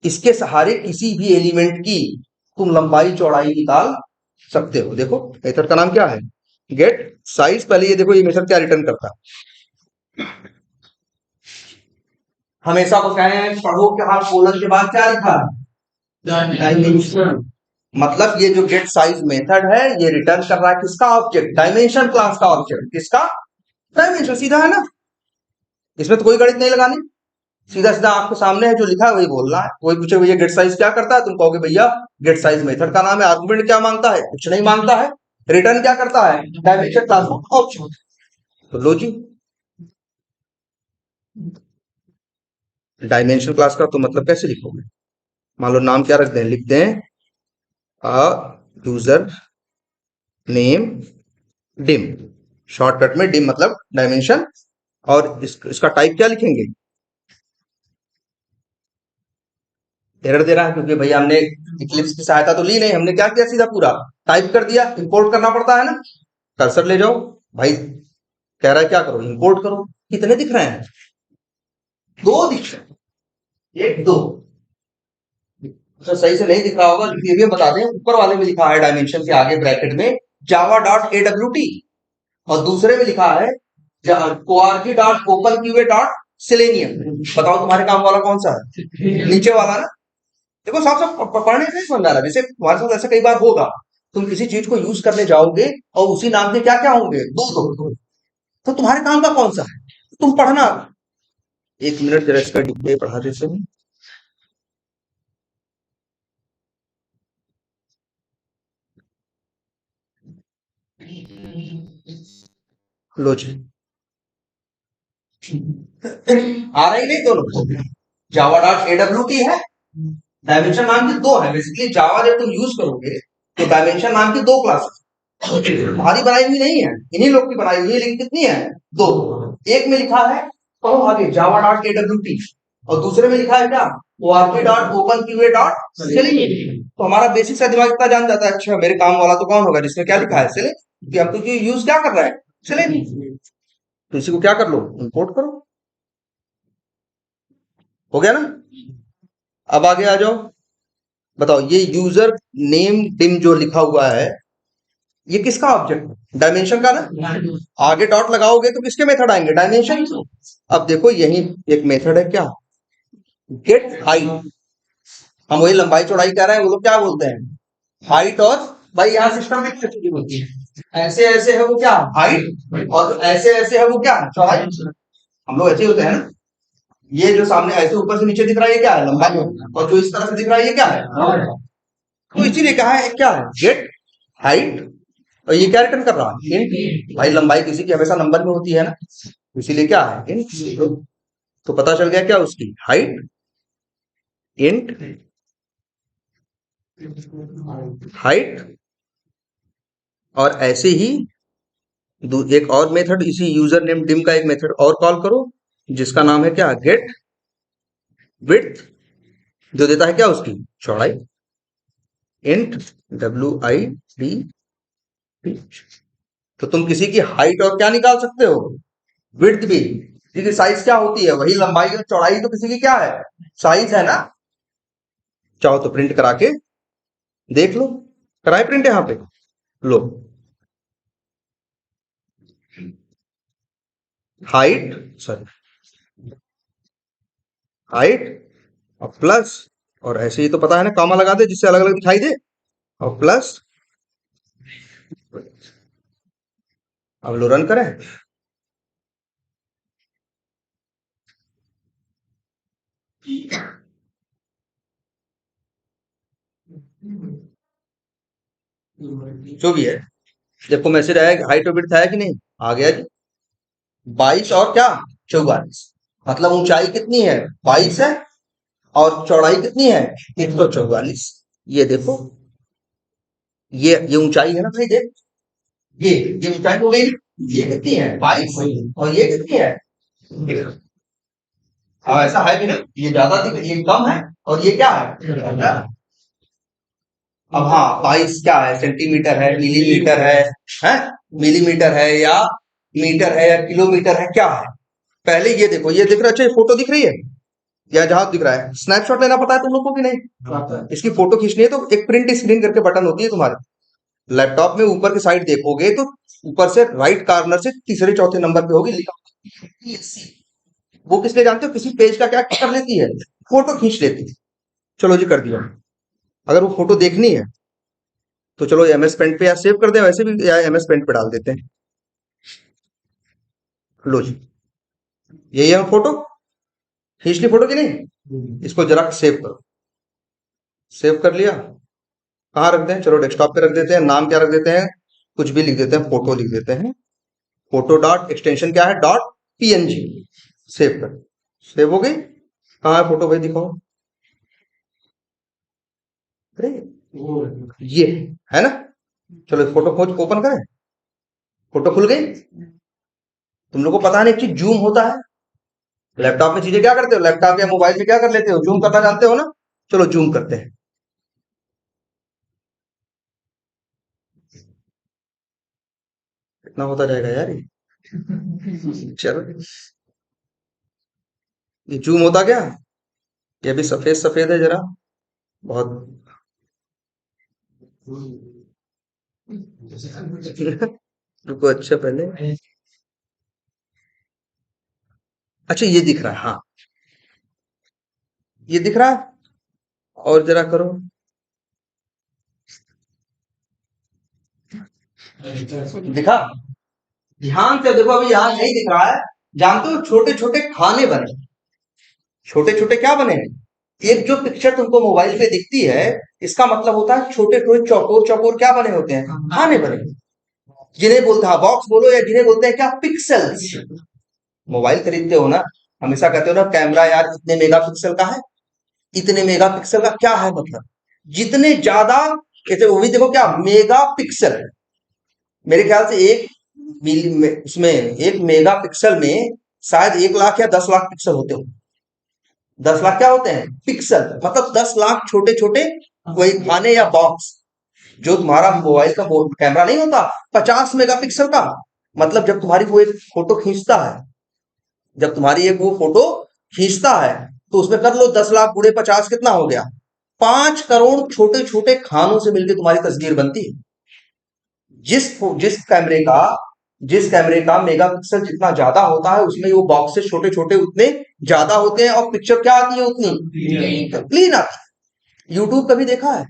इसके सहारे किसी भी एलिमेंट की तुम लंबाई चौड़ाई निकाल सकते हो। देखो मेथड का नाम क्या है, गेट साइज। पहले ये देखो ये मेथड क्या रिटर्न करता है, हमेशा को कहें पढ़ो के हाथ कोलन के बाद क्या लिखा है, डायमेंशन। मतलब ये जो गेट साइज मेथड है ये रिटर्न कर रहा है किसका ऑब्जेक्ट, डायमेंशन क्लास का ऑब्जेक्ट, किसका, डायमेंशन। सीधा है ना, इसमें तो कोई गणित नहीं लगानी, सीधा सीधा आपके सामने है जो लिखा है वही बोलना है। कोई पूछे भैया गेट साइज क्या करता है, तुम कहोगे भैया गेट साइज मेथड का नाम है, आर्गुमेंट क्या मांगता है, कुछ नहीं मांगता है, रिटर्न क्या करता है, डायमेंशन क्लास का ऑब्जेक्ट। तो लो जी, डायमेंशन क्लास का तो मतलब कैसे लिखोगे, मान लो नाम क्या रख दें, लिखते हैं यूजर नेम डिम, शॉर्टकट में डिम मतलब डायमेंशन, और इसका टाइप क्या लिखेंगे, एरर दे रहा है क्योंकि भैया हमने इक्लिप्स की सहायता तो ली नहीं, हमने क्या किया सीधा पूरा टाइप कर दिया, इंपोर्ट करना पड़ता है ना। कर्सर ले जाओ भाई, कह रहा है क्या करो, इंपोर्ट करो। कितने दिख रहे हैं, 2 दिख रहे हैं, 1 2। तो सही से नहीं दिख रहा होगा, ये भी बता दें, ऊपर वाले में लिखा है डायमेंशन के आगे ब्रैकेट में java.awt, और दूसरे में लिखा है org.openqa.selenium। बताओ तुम्हारे काम वाला कौन सा है, नीचे वाला ना। देखो साफ साफ पढ़ने से नहीं समझ में आ रहा, जैसे तुम्हारे साथ ऐसा कई बार होगा, तुम किसी चीज को यूज करने जाओगे और उसी नाम के क्या क्या होंगे, दो दो, तो तुम्हारे काम का कौन सा है, तुम पढ़ना। एक मिनट जरा इसका डिस्प्ले पढ़ा देते हैं। लो जी, आ रहा ही नहीं दोनों। जावा डॉट एडब्ल्यू है, डायमेंशन नाम की दो है। बेसिकली जावा जब तुम यूज करोगे तो डायमेंशन नाम की दो क्लास तुम्हारी बनाई हुई नहीं है, इन्हीं लोग की बनाई हुई है, लेकिन कितनी है, दो। एक में लिखा है, पढ़ो आगे, जावा डॉट एडब्ल्यू, और दूसरे में लिखा है क्या, ORP dot open QA dot selling. तो हमारा बेसिक सा दिमाग इतना जान जाता है, अच्छा मेरे काम वाला तो कौन होगा जिसमें क्या लिखा है, सेलिंग, कि हम तो यूज क्या कर रहे हैं, सेलिंग। तो इसी को क्या कर लो, इंपोर्ट करो, हो गया ना। अब आगे आ जाओ, बताओ ये यूजर नेम डिम जो लिखा हुआ है, ये किसका ऑब्जेक्ट है, डायमेंशन का ना। आगे डॉट लगाओगे तो किसके मेथड आएंगे, डायमेंशन। अब देखो यही एक मेथड है क्या, गेट हाइट। हम वही लंबाई चौड़ाई कह रहे हैं, वो लोग क्या बोलते हैं, हाइट। और भाई यहाँ सिस्टम में क्या चीजें होती है, ऐसे ऐसे है वो क्या, हाइट, और ऐसे ऐसे है वो क्या, चौड़ाई। हम लोग ऐसे ही होते हैं ना, ये जो सामने ऐसे ऊपर से नीचे दिख रहा है ये क्या है, लंबाई, और जो इस तरह से दिख रहा है ये क्या है, तो इसीलिए कहा है क्या है, गेट हाइट। और ये क्या रिटर्न कर रहा है, इंट। भाई लंबाई किसी की हमेशा नंबर में होती है ना, इसीलिए क्या है, इंट। तो पता चल गया क्या उसकी हाइट, इंट हाइट। और ऐसे ही एक और मेथड, इसी यूजर नेम डिम का एक मेथड और कॉल करो, जिसका नाम है क्या, गेट विड्थ, जो देता है क्या उसकी चौड़ाई, इंट WID। तो तुम किसी की हाइट और क्या निकाल सकते हो, विड्थ भी। किसी की साइज क्या होती है, वही लंबाई और चौड़ाई तो किसी की क्या है, साइज है ना। चाहो तो प्रिंट करा के देख लो, कराए प्रिंट यहाँ पे, लो, हाइट, सॉरी, हाइट और प्लस, और ऐसे ही तो पता है ना, कॉमा लगा दे जिससे अलग अलग दिखाई दे, और प्लस। अब लो रन करें, जो भी है, देखो मैसेज आया, हाइट और विड्थ आया कि नहीं, आ गया जी, 22 और क्या, 44। मतलब ऊंचाई कितनी है, 22 है, और चौड़ाई कितनी है, 144। ये देखो, ये ऊंचाई है ना भाई, देख, ये ऊंचाई हो गई, ये कितनी है, 22, और ये कितनी है, अब ऐसा है भी ना, ये ज्यादा दिख, ये कम है, और ये क्या है, ज्यादा। अब हाँ, 22 क्या है, सेंटीमीटर है, मिलीमीटर है, मिलीमीटर है या मीटर है या किलोमीटर है, क्या है। पहले ये देखो, ये दिख रहा है, अच्छा ये फोटो दिख रही है, या जहां दिख रहा है, स्नैपशॉट लेना पता है तुम लोग को कि नहीं, इसकी फोटो खींचनी है तो एक प्रिंट स्क्रीन करके बटन होती है तुम्हारे लैपटॉप में, ऊपर की साइड देखोगे तो ऊपर से राइट कॉर्नर से तीसरे चौथे नंबर पे होगी लिखा PSC। वो किस लिए जानते हो, किसी पेज का क्या कर लेती है, फोटो खींच लेती है। चलो जी कर दिया। अगर वो फोटो देखनी है तो चलो MS पेंट पे या सेव कर दे, वैसे भी या MS पेंट पे डाल देते हैं। लो जी, यही है फोटो, खींच ली फोटो की नहीं, इसको जरा सेव करो, सेव कर लिया, कहाँ रख दें, चलो डेस्कटॉप पे रख देते हैं, नाम क्या रख देते हैं, कुछ भी लिख देते हैं, फोटो लिख देते हैं, फोटो डॉट एक्सटेंशन क्या है, .PNG। सेव कर, सेव हो गई, कहाँ है फोटो भाई दिखाओ, अरे ये है ना। चलो फोटो खोज ओपन करें, फोटो खुल गई। तुम लोग को पता नहीं एक चीज जूम होता है, लैपटॉप में चीजें क्या करते हो, लैपटॉप या मोबाइल में क्या कर लेते हो, जूम करना जानते हो ना। चलो जूम करते हैं, कितना होता जाएगा यार ये, चलो ये जूम होता क्या, ये भी सफेद सफेद है जरा, बहुत। रुको, अच्छा पहले, अच्छा ये दिख रहा है, हाँ ये दिख रहा है, और जरा करो। दिखा? ध्यान से देखो, अभी यहाँ नहीं दिख रहा है। जानते हो छोटे छोटे खाने बने, छोटे छोटे क्या बने हैं? एक जो पिक्चर तुमको मोबाइल पे दिखती है, इसका मतलब होता है छोटे छोटे चौकोर चौकोर क्या बने होते हैं, खाने बने, जिन्हें बोलते हैं बॉक्स बोलो या जिन्हें बोलते हैं क्या, पिक्सल्स। मोबाइल खरीदते हो ना, हमेशा कहते हो ना कैमरा यार इतने मेगापिक्सल का है, इतने मेगापिक्सल का क्या है मतलब, जितने ज्यादा, कहते वो भी देखो क्या मेगापिक्सल, मेरे ख्याल से एक उसमें एक मेगापिक्सल में शायद 1 लाख या 10 लाख पिक्सल होते हो। 10 लाख क्या होते हैं, पिक्सल, मतलब 10 लाख छोटे छोटे कोई खाने या बॉक्स। जो तुम्हारा मोबाइल का कैमरा नहीं होता 50 मेगापिक्सल का, मतलब जब तुम्हारी वो एक फोटो खींचता है, जब तुम्हारी एक वो फोटो खींचता है, तो उसमें कर लो 10 लाख गुणे 50 कितना हो गया, 5 करोड़ छोटे छोटे खानों से मिलकर तुम्हारी तस्वीर बनती है। जिस जिस कैमरे का जिस कैमरे का मेगापिक्सल जितना ज्यादा होता है, उसमें वो बॉक्सेस छोटे छोटे उतने ज्यादा होते हैं, और पिक्चर क्या आती है उतनी क्लीन आती है। यूट्यूब कभी देखा है?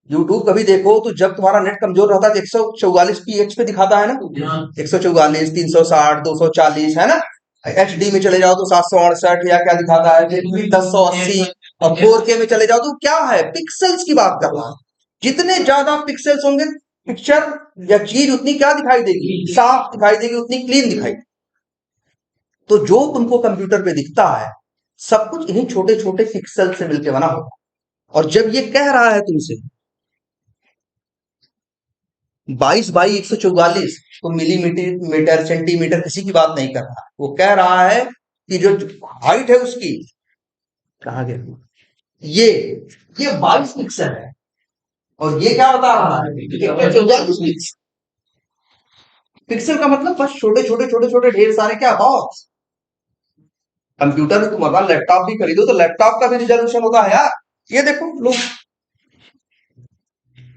यूट्यूब कभी देखो तो जब तुम्हारा नेट कमजोर रहता है तो 144 पीएच पे दिखाता है ना, 144, 360, 240, है ना। HD में चले जाओ तो 768 या क्या दिखाता है, 1080, और 4K में चले जाओ तो क्या है, पिक्सल्स की बात कर रहा है। जितने ज्यादा पिक्सल्स होंगे, पिक्चर या चीज उतनी क्या दिखाई देगी, साफ दिखाई देगी, उतनी क्लीन दिखाई देगी। तो जो तुमको कंप्यूटर पे दिखता है, सब कुछ इन्हीं छोटे छोटे पिक्सल से मिलकर बना होगा। और जब ये कह रहा है तुमसे 22 बाई 144, तो मिलीमीटर मीटर सेंटीमीटर किसी की बात नहीं कर रहा, वो कह रहा है कि जो हाइट है उसकी, कहा गया, ये ये 22 पिक्सल है, और ये क्या बता रहा है कि 144 पिक्सल। पिक्सल का मतलब बस छोटे छोटे छोटे छोटे ढेर सारे क्या बॉक्स। कंप्यूटर में तुम अगर लैपटॉप भी खरीदो तो लैपटॉप का भी रिजोल्यूशन होता है यार। ये देखो, लो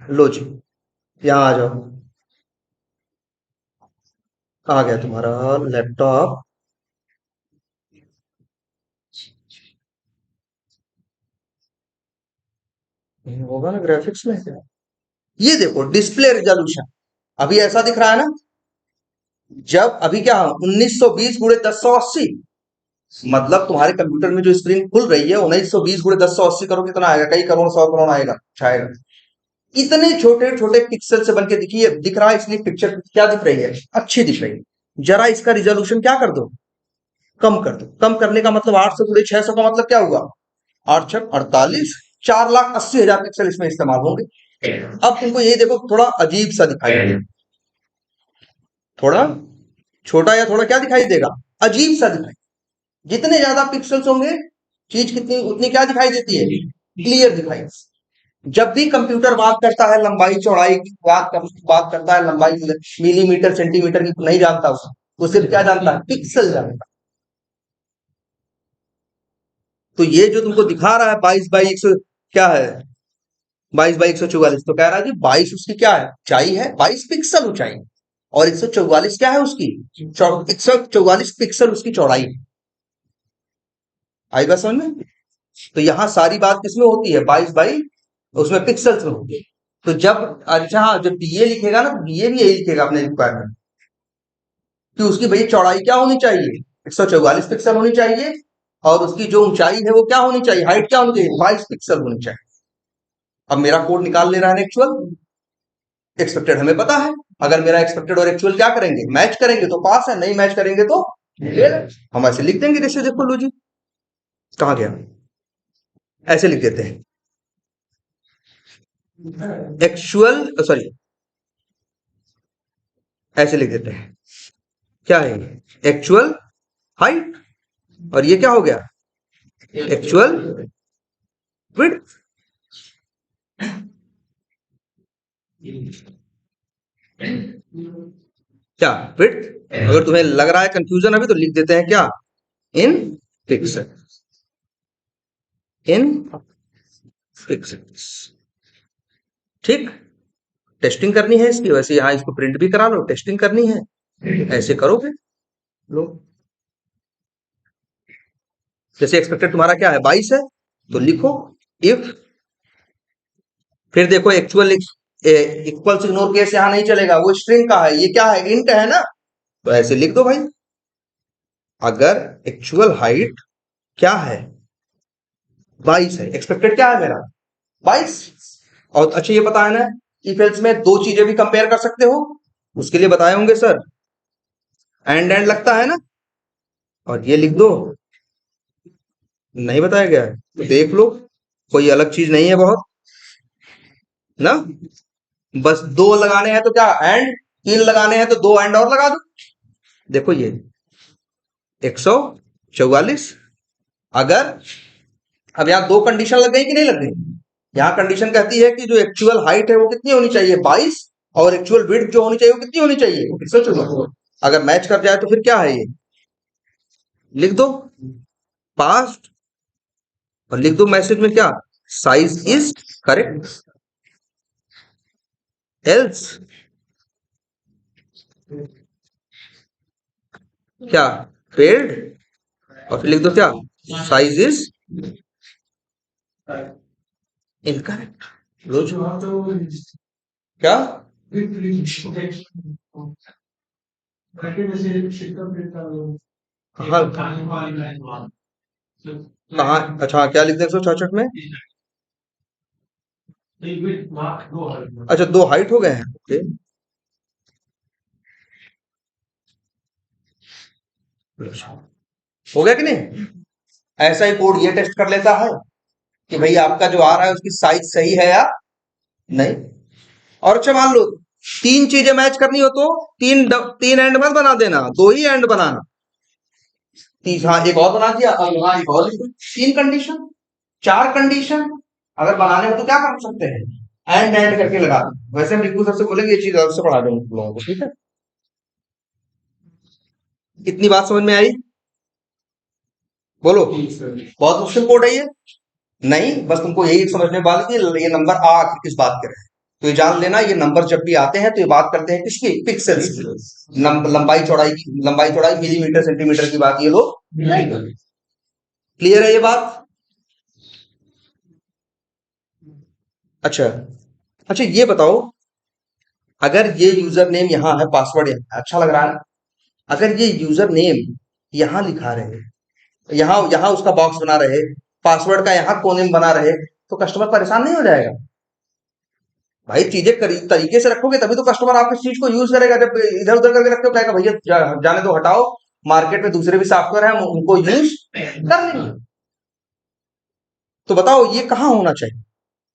लो जी, यहाँ आ जाओ। आ गया तुम्हारा लैपटॉप। होगा ना ग्राफिक्स में, ये देखो डिस्प्ले रिजोल्यूशन, अभी ऐसा दिख रहा है ना। जब अभी क्या 1920 गुणे 1080, मतलब तुम्हारे कंप्यूटर में जो स्क्रीन खुल रही है 1920 गुणे 1080 करो, कितना आएगा, कई करोड़ 100 करोड़ आएगा शायद। इतने छोटे छोटे पिक्सल से बनके दिखिए, दिख रहा है, इसलिए पिक्चर क्या दिख रही है, अच्छी दिख रही है। जरा इसका रिजोल्यूशन क्या कर दो, कम कर दो। कम करने का मतलब 800 गुणे 600 का मतलब क्या हुआ, 8×6 = 48, 4,80,000 पिक्सल इसमें इस्तेमाल होंगे। अब तुमको ये देखो थोड़ा अजीब सा दिखाई देगा, थोड़ा छोटा या थोड़ा क्या दिखाई देगा, अजीब सा दिखाई। जितने ज्यादा पिक्सल्स होंगे, चीज कितनी उतनी क्या दिखाई देती है, क्लियर दिखाई। जब भी कंप्यूटर बात करता है लंबाई चौड़ाई की, बात करता है लंबाई मिलीमीटर सेंटीमीटर की, नहीं जानता उसे, वो सिर्फ क्या जानता है, पिक्सल जानता है। तो ये जो तुमको दिखा रहा है 22 बाई 100, क्या है, 22 बाई 144, तो कह रहा है कि 22 उसकी क्या है, ऊंचाई है, 22 पिक्सल ऊंचाई, और 144 क्या है उसकी, 144 पिक्सल उसकी चौड़ाई है। आई बात समझ में? तो यहाँ सारी बात किसमें होती है, 22 बाई उसमें पिक्सल्स में होती है। तो जब, अच्छा हाँ, जब बीए लिखेगा ना, बीए भी यही लिखेगा अपने रिक्वायरमेंट, कि उसकी भाई चौड़ाई क्या होनी चाहिए, 144 पिक्सल होनी चाहिए, और उसकी जो ऊंचाई है वो क्या होनी चाहिए, हाइट क्या होनी चाहिए, 22 पिक्सल होनी चाहिए। अब मेरा कोड निकाल ले रहा है एक्चुअल, एक्सपेक्टेड हमें पता है। अगर मेरा एक्सपेक्टेड और एक्चुअल क्या करेंगे, मैच करेंगे तो पास है, नहीं मैच करेंगे तो फेल है। हम ऐसे लिख देंगे, जैसे देखो लो जी, कहा गया, ऐसे लिख देते हैं, एक्चुअल, सॉरी, ऐसे लिख देते हैं, क्या है, एक्चुअल हाइट, और ये क्या हो गया, एक्चुअल विड्थ। क्या, विड्थ। अगर तुम्हें लग रहा है कंफ्यूजन अभी, तो लिख देते हैं क्या, इन पिक्सल, इन पिक्सल्स। ठीक, टेस्टिंग करनी है इसकी, वैसे यहाँ इसको प्रिंट भी करा लो, टेस्टिंग करनी है, ऐसे करोगे लो। जैसे एक्सपेक्टेड तुम्हारा क्या है, 22 है, तो लिखो इफ, फिर देखो एक्चुअल इक्वल्स इग्नोर केस यहां नहीं चलेगा, वो स्ट्रिंग का है, ये क्या है, इंट है ना, तो ऐसे लिख दो भाई, अगर एक्चुअल हाइट क्या है 22 है, एक्सपेक्टेड क्या है मेरा 22। और अच्छा ये पता है ना, इफ एल्स में दो चीजें भी कंपेयर कर सकते हो, उसके लिए बताए होंगे सर, एंड लगता है ना, और ये लिख दो, नहीं बताया गया है तो देख लो, कोई अलग चीज नहीं है बहुत ना, बस दो लगाने हैं तो क्या एंड, तीन लगाने हैं तो दो एंड और लगा दो, देखो ये 144। अगर, अब यहाँ दो कंडीशन लग गई कि नहीं लग गई, यहाँ कंडीशन कहती है कि जो एक्चुअल हाइट है वो कितनी होनी चाहिए 22, और एक्चुअल विड्थ जो होनी चाहिए वो कितनी होनी चाहिए 144। अगर मैच कर जाए तो फिर क्या है ये, लिख दो पास्ट, और लिख दो मैसेज में क्या, साइज इज करेक्ट, एल्स क्या फेल्ड, और फिर लिख दो क्या, साइज इज इनकरेक्ट। लो क्या, हाँ कहाँ, अच्छा क्या लिख दे 166 में, अच्छा दो हाइट हो गए हैं, ओके, हो गया कि नहीं। ऐसा ही कोड ये टेस्ट कर लेता है कि भाई आपका जो आ रहा है उसकी साइज सही है या नहीं। और अच्छा मान लो तीन चीजें मैच करनी हो तो तीन एंड मत बना देना, दो ही एंड बनाना, हाँ एक और बना दिया, अब यहाँ एक और लिख दो। तीन कंडीशन, चार कंडीशन अगर बनाने हो तो क्या कर सकते हैं, एंड करके लगा दो। वैसे हम रिंकू सर से बोलेंगे ये चीज अलग से पढ़ा देंगे तुम लोगों को, ठीक है। इतनी बात समझ में आई, बोलो, बहुत मुश्किल कोड है ये नहीं, बस तुमको यही समझने वाली कि ये नंबर आ आखिर किस बात के रहे, तो ये जान लेना ये नंबर जब भी आते हैं तो ये बात करते हैं किसकी, पिक्सेल्स की, लंबाई चौड़ाई की, लंबाई चौड़ाई मिलीमीटर सेंटीमीटर की बात ये लोग नहीं करते। क्लियर है ये बात। अच्छा, अच्छा ये बताओ, अगर ये यूजर नेम यहाँ है, पासवर्ड यहाँ है, अच्छा लग रहा है ना, अगर ये यूजर नेम यहाँ लिखा रहे, यहाँ यहाँ उसका बॉक्स बना रहे, पासवर्ड का यहाँ कोने में बना रहे, तो कस्टमर परेशान नहीं हो जाएगा। भाई चीजें तरीके से रखोगे तभी तो कस्टमर आपकी चीज को यूज करेगा, जब इधर उधर करके रखते हो कहेगा भैया जाने दो हटाओ, मार्केट में दूसरे भी सॉफ्टवेयर हैं हम उनको यूज कर लेंगे। तो बताओ ये कहाँ होना चाहिए,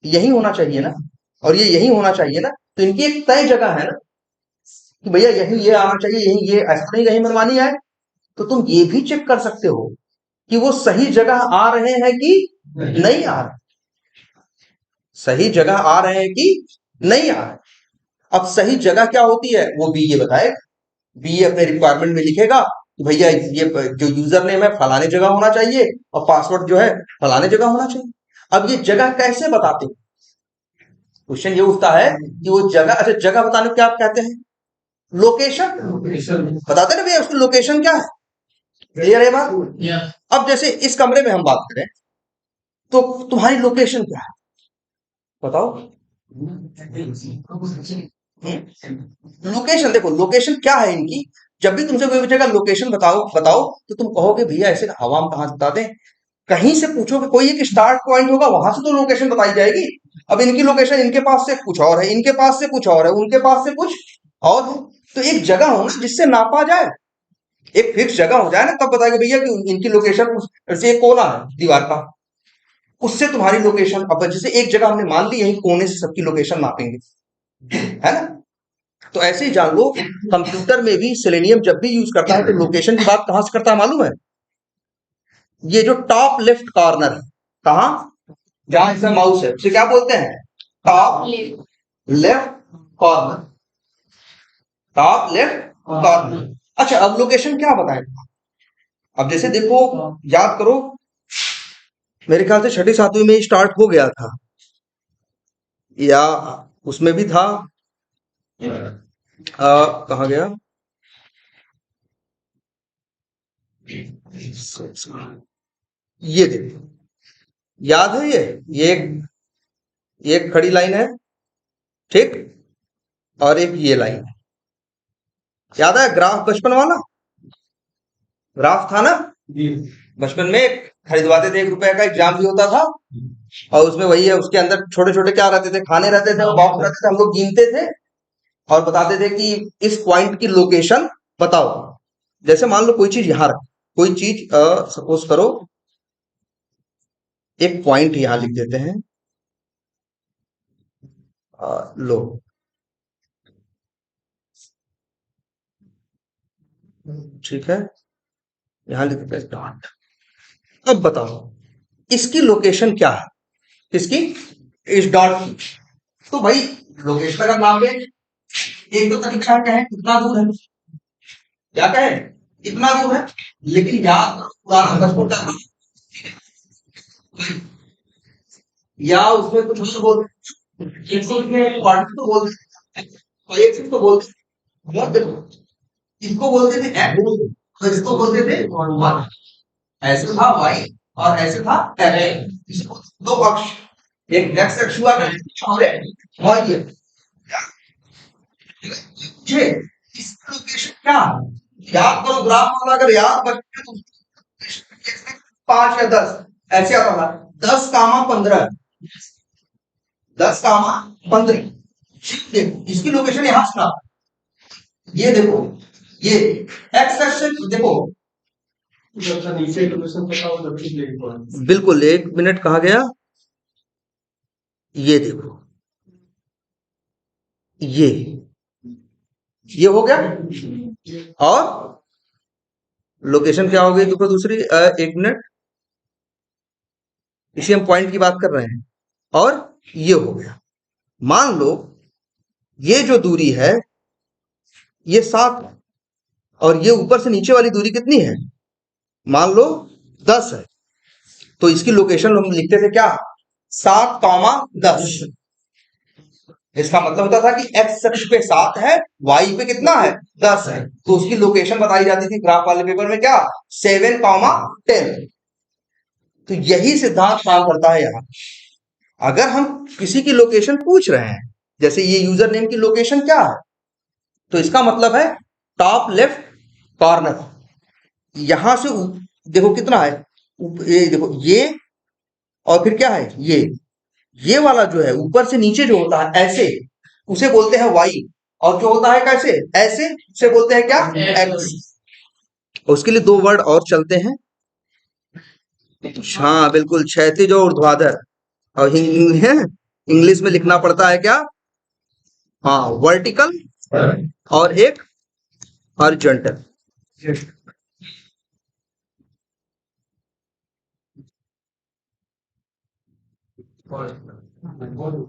यही होना चाहिए ना, और ये यही होना चाहिए ना, तो इनकी एक तय जगह है ना कि भैया यही ये आना चाहिए, यही ये, ऐसा नहीं कहीं मनमानी है। तो तुम ये भी चेक कर सकते हो कि वो सही जगह आ रहे हैं कि नहीं आ रहे, सही जगह आ रहे हैं कि नहीं आ रहे। अब सही जगह क्या होती है वो भी ये बताए, बी अपने रिक्वायरमेंट में लिखेगा कि भैया ये जो यूजर नेम है फलाने जगह होना चाहिए, और पासवर्ड जो है फलाने जगह होना चाहिए। अब ये जगह कैसे बताते हैं, क्वेश्चन ये उठता है कि वो जगह, अच्छा जगह बताने को क्या आप कहते हैं, लोकेशन बताते ना भैया, उसकी लोकेशन क्या है, क्लियर है बात। अब जैसे इस कमरे में हम बात करें तो तुम्हारी लोकेशन क्या है बताओ, लोकेशन देखो, लोकेशन क्या है इनकी, जब भी तुमसे कोई पूछेगा लोकेशन बताओ बताओ, तो तुम कहोगे भैया ऐसे हवा में कहां से बता दें, कहीं से पूछोगे, कोई एक स्टार्ट पॉइंट होगा वहां से तो लोकेशन बताई जाएगी। अब इनकी लोकेशन इनके पास से कुछ और है, इनके पास से कुछ और है, उनके पास से कुछ और है, तो एक जगह हो ना जिससे नापा जाए, एक फिक्स जगह हो जाए ना, तब बताएगा भैया कि इनकी लोकेशन जैसे एक कोना है दीवार का, उससे तुम्हारी लोकेशन, अब जैसे एक जगह हमने मान ली यही कोने से सबकी लोकेशन नापेंगे, है ना। तो ऐसे ही जान लो कंप्यूटर में भी सेलेनियम जब भी यूज करता है तो लोकेशन की बात कहां से करता है मालूम है, ये जो टॉप लेफ्ट कॉर्नर है, कहा, जहां इसका माउस है उसे क्या बोलते हैं, top left corner, top left corner. अच्छा अब लोकेशन क्या बताएगा, अब जैसे देखो, याद करो, मेरे ख्याल से छठी सातवीं में स्टार्ट हो गया था, या उसमें भी था, कहा गया, ये देखो, याद है ये एक खड़ी लाइन है, ठीक, और एक ये लाइन है। याद है ग्राफ बचपन वाला ग्राफ था ना, बचपन में खरीदवाते थे, 1 रुपए का एग्जाम भी होता था, और उसमें वही है, उसके अंदर छोटे छोटे क्या रहते थे, खाने रहते थे, बॉक्स रहते थे, हम लोग गिनते थे और बताते थे कि इस पॉइंट की लोकेशन बताओ। जैसे मान लो कोई चीज यहां रख, कोई चीज सपोज करो एक पॉइंट यहां लिख देते हैं, लो, ठीक है, यहां लिख देते हैं डॉट। अब बताओ इसकी लोकेशन क्या है, किसकी, इस डॉट की। तो भाई लोकेशन का नाम है, एक तो तरीका क्या है, कितना दूर है, क्या कहे, इतना दूर है। लेकिन याद करो, पुराना बचपन का या उसमें कुछ और बोल, एक तो इसमें क्वांटिटी तो बोल, और एक चीज तो बोल, बहुत देखो, इसको बोलते थे एक्स और इसको बोलते थे वन। ऐसे था वाई और ऐसे था एक्स, दो अक्ष, एक एक्स अक्ष हुआ और एक वाई है। ये इसका लोकेशन क्या है, याद करो, ग्राफ वाला अगर याद रखे तो 5 या 10 ऐसे आता था, 10, 15, 10, 15। देखो इसकी लोकेशन यहां से था, ये देखो, ये एक्स एक्स देखो, नीचे लोकेशन पता हो, बिल्कुल 1 मिनट कहा गया, ये देखो, ये हो गया, और लोकेशन क्या हो गई देखो दूसरी, 1 मिनट, इसी हम पॉइंट की बात कर रहे हैं, और ये हो गया। मान लो ये जो दूरी है ये 7 है, और ये ऊपर से नीचे वाली दूरी कितनी है, मान लो 10 है, तो इसकी लोकेशन हम लिखते थे क्या, 7, 10। इसका मतलब होता था कि एक्स अक्ष पे 7 है, वाई पे कितना है, 10 है, तो उसकी लोकेशन बताई जाती थी ग्राफ वाले पेपर में क्या, 7, 10। तो यही सिद्धांत काम करता है यहाँ। अगर हम किसी की लोकेशन पूछ रहे हैं, जैसे ये यूजर नेम की लोकेशन क्या है, तो इसका मतलब है टॉप लेफ्ट कॉर्नर, यहां से देखो कितना है, ये देखो ये, और फिर क्या है ये वाला जो है ऊपर से नीचे जो होता है ऐसे, उसे बोलते हैं वाई, और जो होता है कैसे ऐसे, उसे बोलते हैं क्या, एक्स। उसके लिए 2 वर्ड और चलते हैं, हाँ बिल्कुल, क्षैतिज और ऊर्ध्वाधर, और इंग्लिश में लिखना पड़ता है क्या, हाँ, वर्टिकल और एक हॉरिजॉन्टल।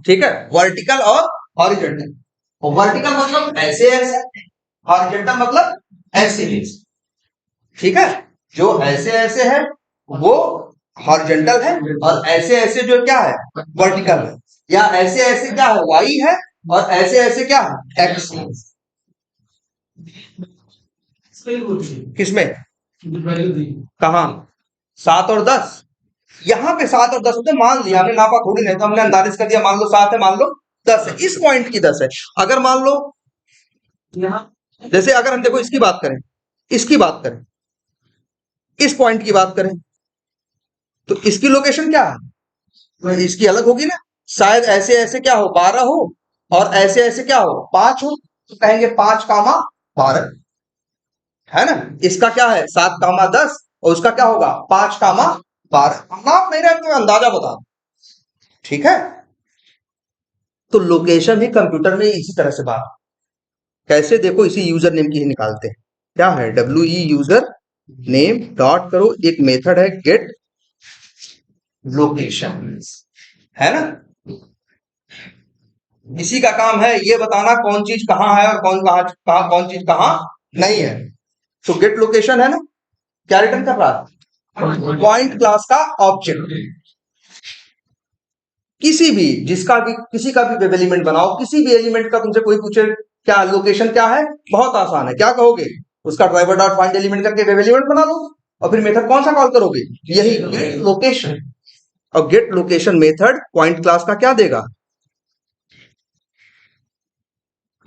ठीक है, वर्टिकल और हॉरिजॉन्टल। वर्टिकल मतलब ऐसे ऐसे, हॉरिजॉन्टल मतलब ऐसे ऐसे, ठीक है, जो ऐसे ऐसे है वो हॉरिजॉन्टल है, और ऐसे ऐसे जो क्या है, वर्टिकल है, या ऐसे ऐसे क्या है, वाई है, और ऐसे ऐसे क्या है, एक्स। किसमें, कहा, 7 और 10, यहाँ पे 7 और 10 होते, मान लिया हमने, नापा थोड़ी नहीं, तो हमने अंदाजिश कर दिया, मान लो 7 है, मान लो 10 है, इस पॉइंट की 10 है। अगर मान लो यहाँ, जैसे अगर हम देखो इसकी बात करें, इसकी बात करें, इस पॉइंट की बात करें, तो इसकी लोकेशन क्या है, इसकी अलग होगी ना, शायद ऐसे ऐसे क्या हो, 12 हो, और ऐसे ऐसे क्या हो, 5 हो, तो कहेंगे 5, 12, है ना। इसका क्या है, 7, 10, और उसका क्या होगा, 5, 12। नाप नहीं रहे तो अंदाजा बता, ठीक है। तो लोकेशन ही कंप्यूटर में इसी तरह से बात, कैसे देखो, इसी यूजर नेम की ही निकालते हैं, क्या है, WE यूजर नेम डॉट करो, एक मेथड है गेट लोकेशन, है ना। इसी का काम है ये बताना कौन चीज कहां है और कौन चीज कहां नहीं है। तो गेट लोकेशन है ना, क्या रिटर्न कर रहा है, पॉइंट क्लास का ऑब्जेक्ट। किसी भी जिसका भी किसी का भी वेब एलिमेंट बनाओ, किसी भी एलिमेंट का तुमसे कोई पूछे क्या लोकेशन क्या है, बहुत आसान है, क्या कहोगे, उसका ड्राइवर डॉट फाइंड एलिमेंट करके वेब एलिमेंट बना लो, और फिर मेथड कौन सा कॉल करोगे, यही लोकेशन। और get location method point class का क्या देगा,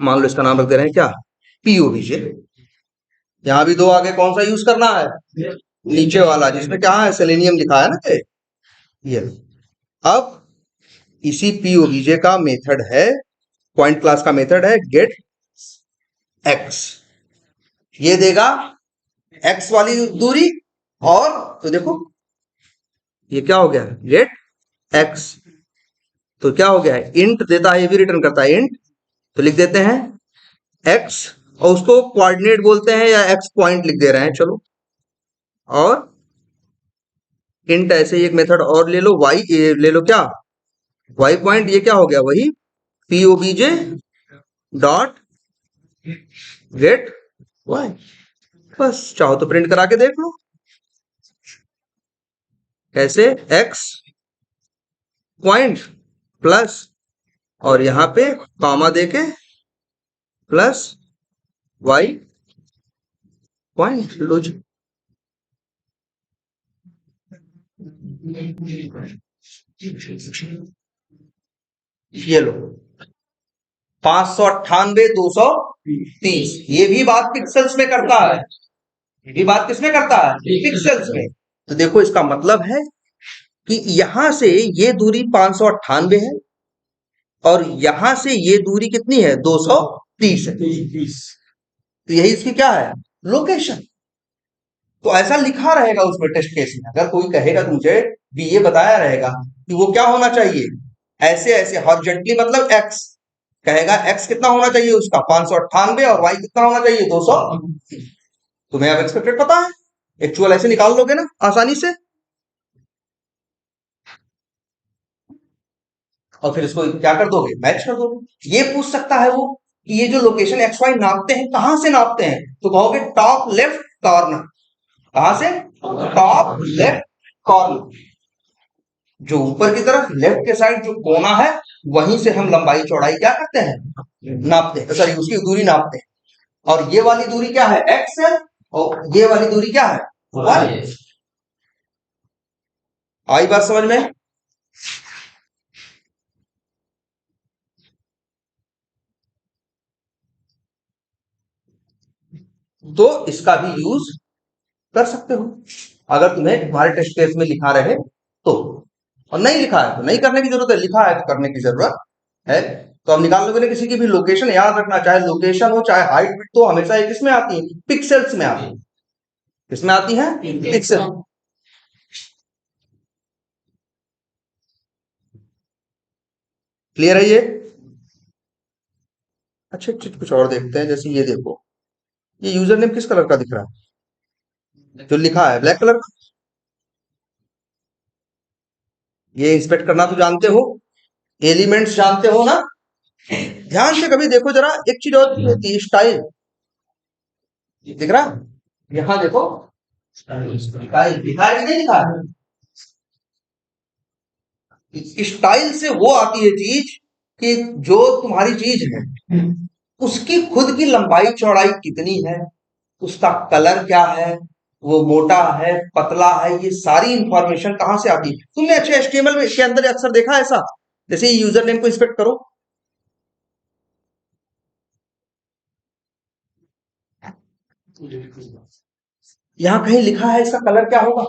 मान लो इसका नाम रख दे रहे हैं क्या, पीओबीजे। यहां भी दो आगे कौन सा यूज करना है, नीचे वाला जिसमें क्या है, सेलेनियम लिखा है ना ये। अब इसी पीओबीजे का मेथड है, पॉइंट क्लास का मेथड है गेट एक्स। ये देगा एक्स वाली दूरी, और तो देखो ये क्या हो गया, गेट एक्स। तो क्या हो गया है, इंट देता है, ये भी रिटर्न करता है इंट। तो लिख देते हैं एक्स, और उसको कोऑर्डिनेट बोलते हैं या एक्स पॉइंट लिख दे रहे हैं, चलो। और इंट ऐसे ही एक मेथड और ले लो, वाई ले लो क्या, वाई पॉइंट। ये क्या हो गया, वही पीओबीजे डॉट गेट वाई। बस चाहो तो प्रिंट करा के देख लो कैसे, एक्स पॉइंट प्लस, और यहां पे कॉमा देके प्लस वाई पॉइंट। लो जी, ये लो 598 230। ये भी बात पिक्सल्स में करता है, ये भी बात किसमें करता है, पिक्सल्स में। तो देखो इसका मतलब है कि यहां से ये दूरी 598 है, और यहां से ये दूरी कितनी है, 230 है। तो यही इसकी क्या है, लोकेशन। तो ऐसा लिखा रहेगा उसमें टेस्ट केस में, अगर कोई कहेगा तुमसे भी, ये बताया रहेगा कि वो क्या होना चाहिए, ऐसे ऐसे हॉरिजॉन्टली मतलब एक्स, कहेगा एक्स कितना होना चाहिए उसका 598, और वाई कितना होना चाहिए 200। तुम्हें अब एक्सपेक्टेड पता है, एक्चुअल ऐसे निकाल लोगे ना आसानी से, और फिर इसको क्या कर दोगे, मैच कर दोगे। ये पूछ सकता है वो कि ये जो लोकेशन एक्स वाई नापते हैं कहां से नापते हैं, तो कहोगे टॉप लेफ्ट कॉर्नर। कहां से, टॉप लेफ्ट कॉर्नर, जो ऊपर की तरफ लेफ्ट के साइड जो कोना है, वहीं से हम लंबाई चौड़ाई क्या करते हैं, नापते हैं, सॉरी उसकी दूरी नापते हैं। और ये वाली दूरी क्या है, एक्स है, और ये वाली दूरी क्या है, वाई। आई बात समझ में। तो इसका भी यूज कर सकते हो, अगर तुम्हें तुम्हारे टेस्ट केस में लिखा रहे तो। और नहीं लिखा है तो नहीं करने की जरूरत है, लिखा है तो करने की जरूरत है। तो अब निकालने के लिए किसी की भी लोकेशन याद रखना, चाहे लोकेशन हो चाहे हाइट विड्थ, तो हमेशा ये किसमें आती है, पिक्सल्स में आती है। किसमें आती है, पिक्सल। क्लियर है ये। अच्छा एक चीज कुछ और देखते हैं, जैसे ये देखो, ये यूजर नेम किस कलर का दिख रहा है, जो लिखा है ब्लैक कलर का। ये इंस्पेक्ट करना तो जानते हो, एलिमेंट्स जानते हो ना। ध्यान से कभी देखो जरा, एक चीज और होती है, स्टाइल। दिख रहा है? यहाँ देखो, स्टाइल दिखा है कि नहीं दिखा है। स्टाइल से वो आती है चीज कि जो तुम्हारी चीज है उसकी खुद की लंबाई चौड़ाई कितनी है, उसका कलर क्या है, वो मोटा है पतला है, ये सारी इंफॉर्मेशन कहां से आती है। तुमने अच्छे एचटीएमएल में के अंदर अक्सर देखा है ऐसा, जैसे यूजर नेम को इंस्पेक्ट करो, यहां कहीं लिखा है इसका कलर क्या होगा,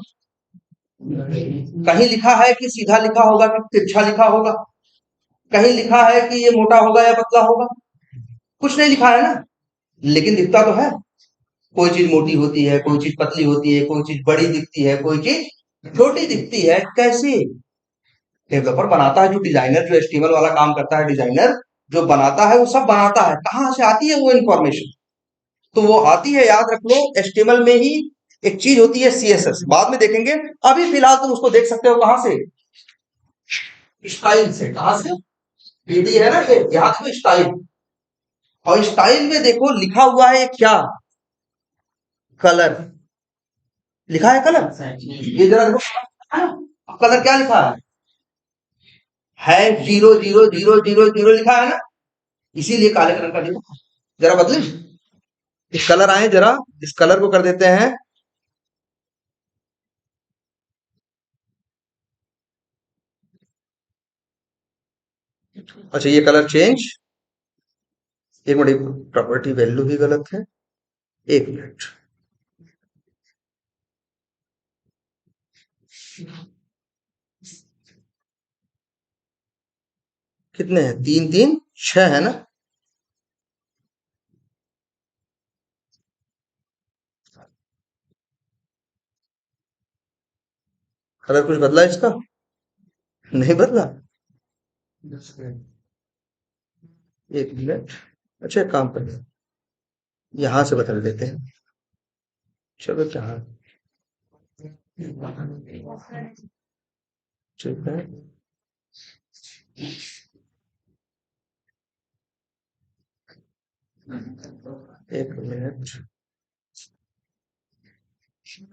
कहीं लिखा है कि सीधा लिखा होगा कि तिरछा लिखा होगा, कहीं लिखा है कि ये मोटा होगा या पतला होगा, कुछ नहीं लिखा है ना। लेकिन दिखता तो है, कोई चीज मोटी होती है, कोई चीज पतली होती है, कोई चीज बड़ी दिखती है, कोई चीज छोटी दिखती है। कैसे डेवलपर बनाता है, जो डिजाइनर, जो एचटीएमएल वाला काम करता है, डिजाइनर जो बनाता है वो सब बनाता है, कहां से आती है वो इंफॉर्मेशन, तो वो आती है, याद रख लो, एचटीएमएल में ही एक चीज होती है सीएसएस, बाद में देखेंगे। अभी फिलहाल तुम उसको देख सकते हो कहां से, स्टाइल से। कहां से, पीडी है ना ये, यहाँ देखो स्टाइल, और स्टाइल में देखो लिखा हुआ है क्या, कलर। लिखा है कलर, ये जरा देखो कलर क्या लिखा है 0 0 0 0 0 लिखा है ना, इसीलिए काले कलर का देखो। जरा बदले, इस कलर आए जरा, इस कलर को कर देते हैं अच्छा ये कलर चेंज, एक मिनट, प्रॉपर्टी वैल्यू भी गलत है, एक मिनट। कितने हैं, तीन तीन छह है ना? कलर कुछ बदला है इसका? नहीं बदला। एक मिनट। अच्छा एक काम करते हैं, यहाँ से बदल देते हैं। चलो क्या, ठीक है। एक मिनट,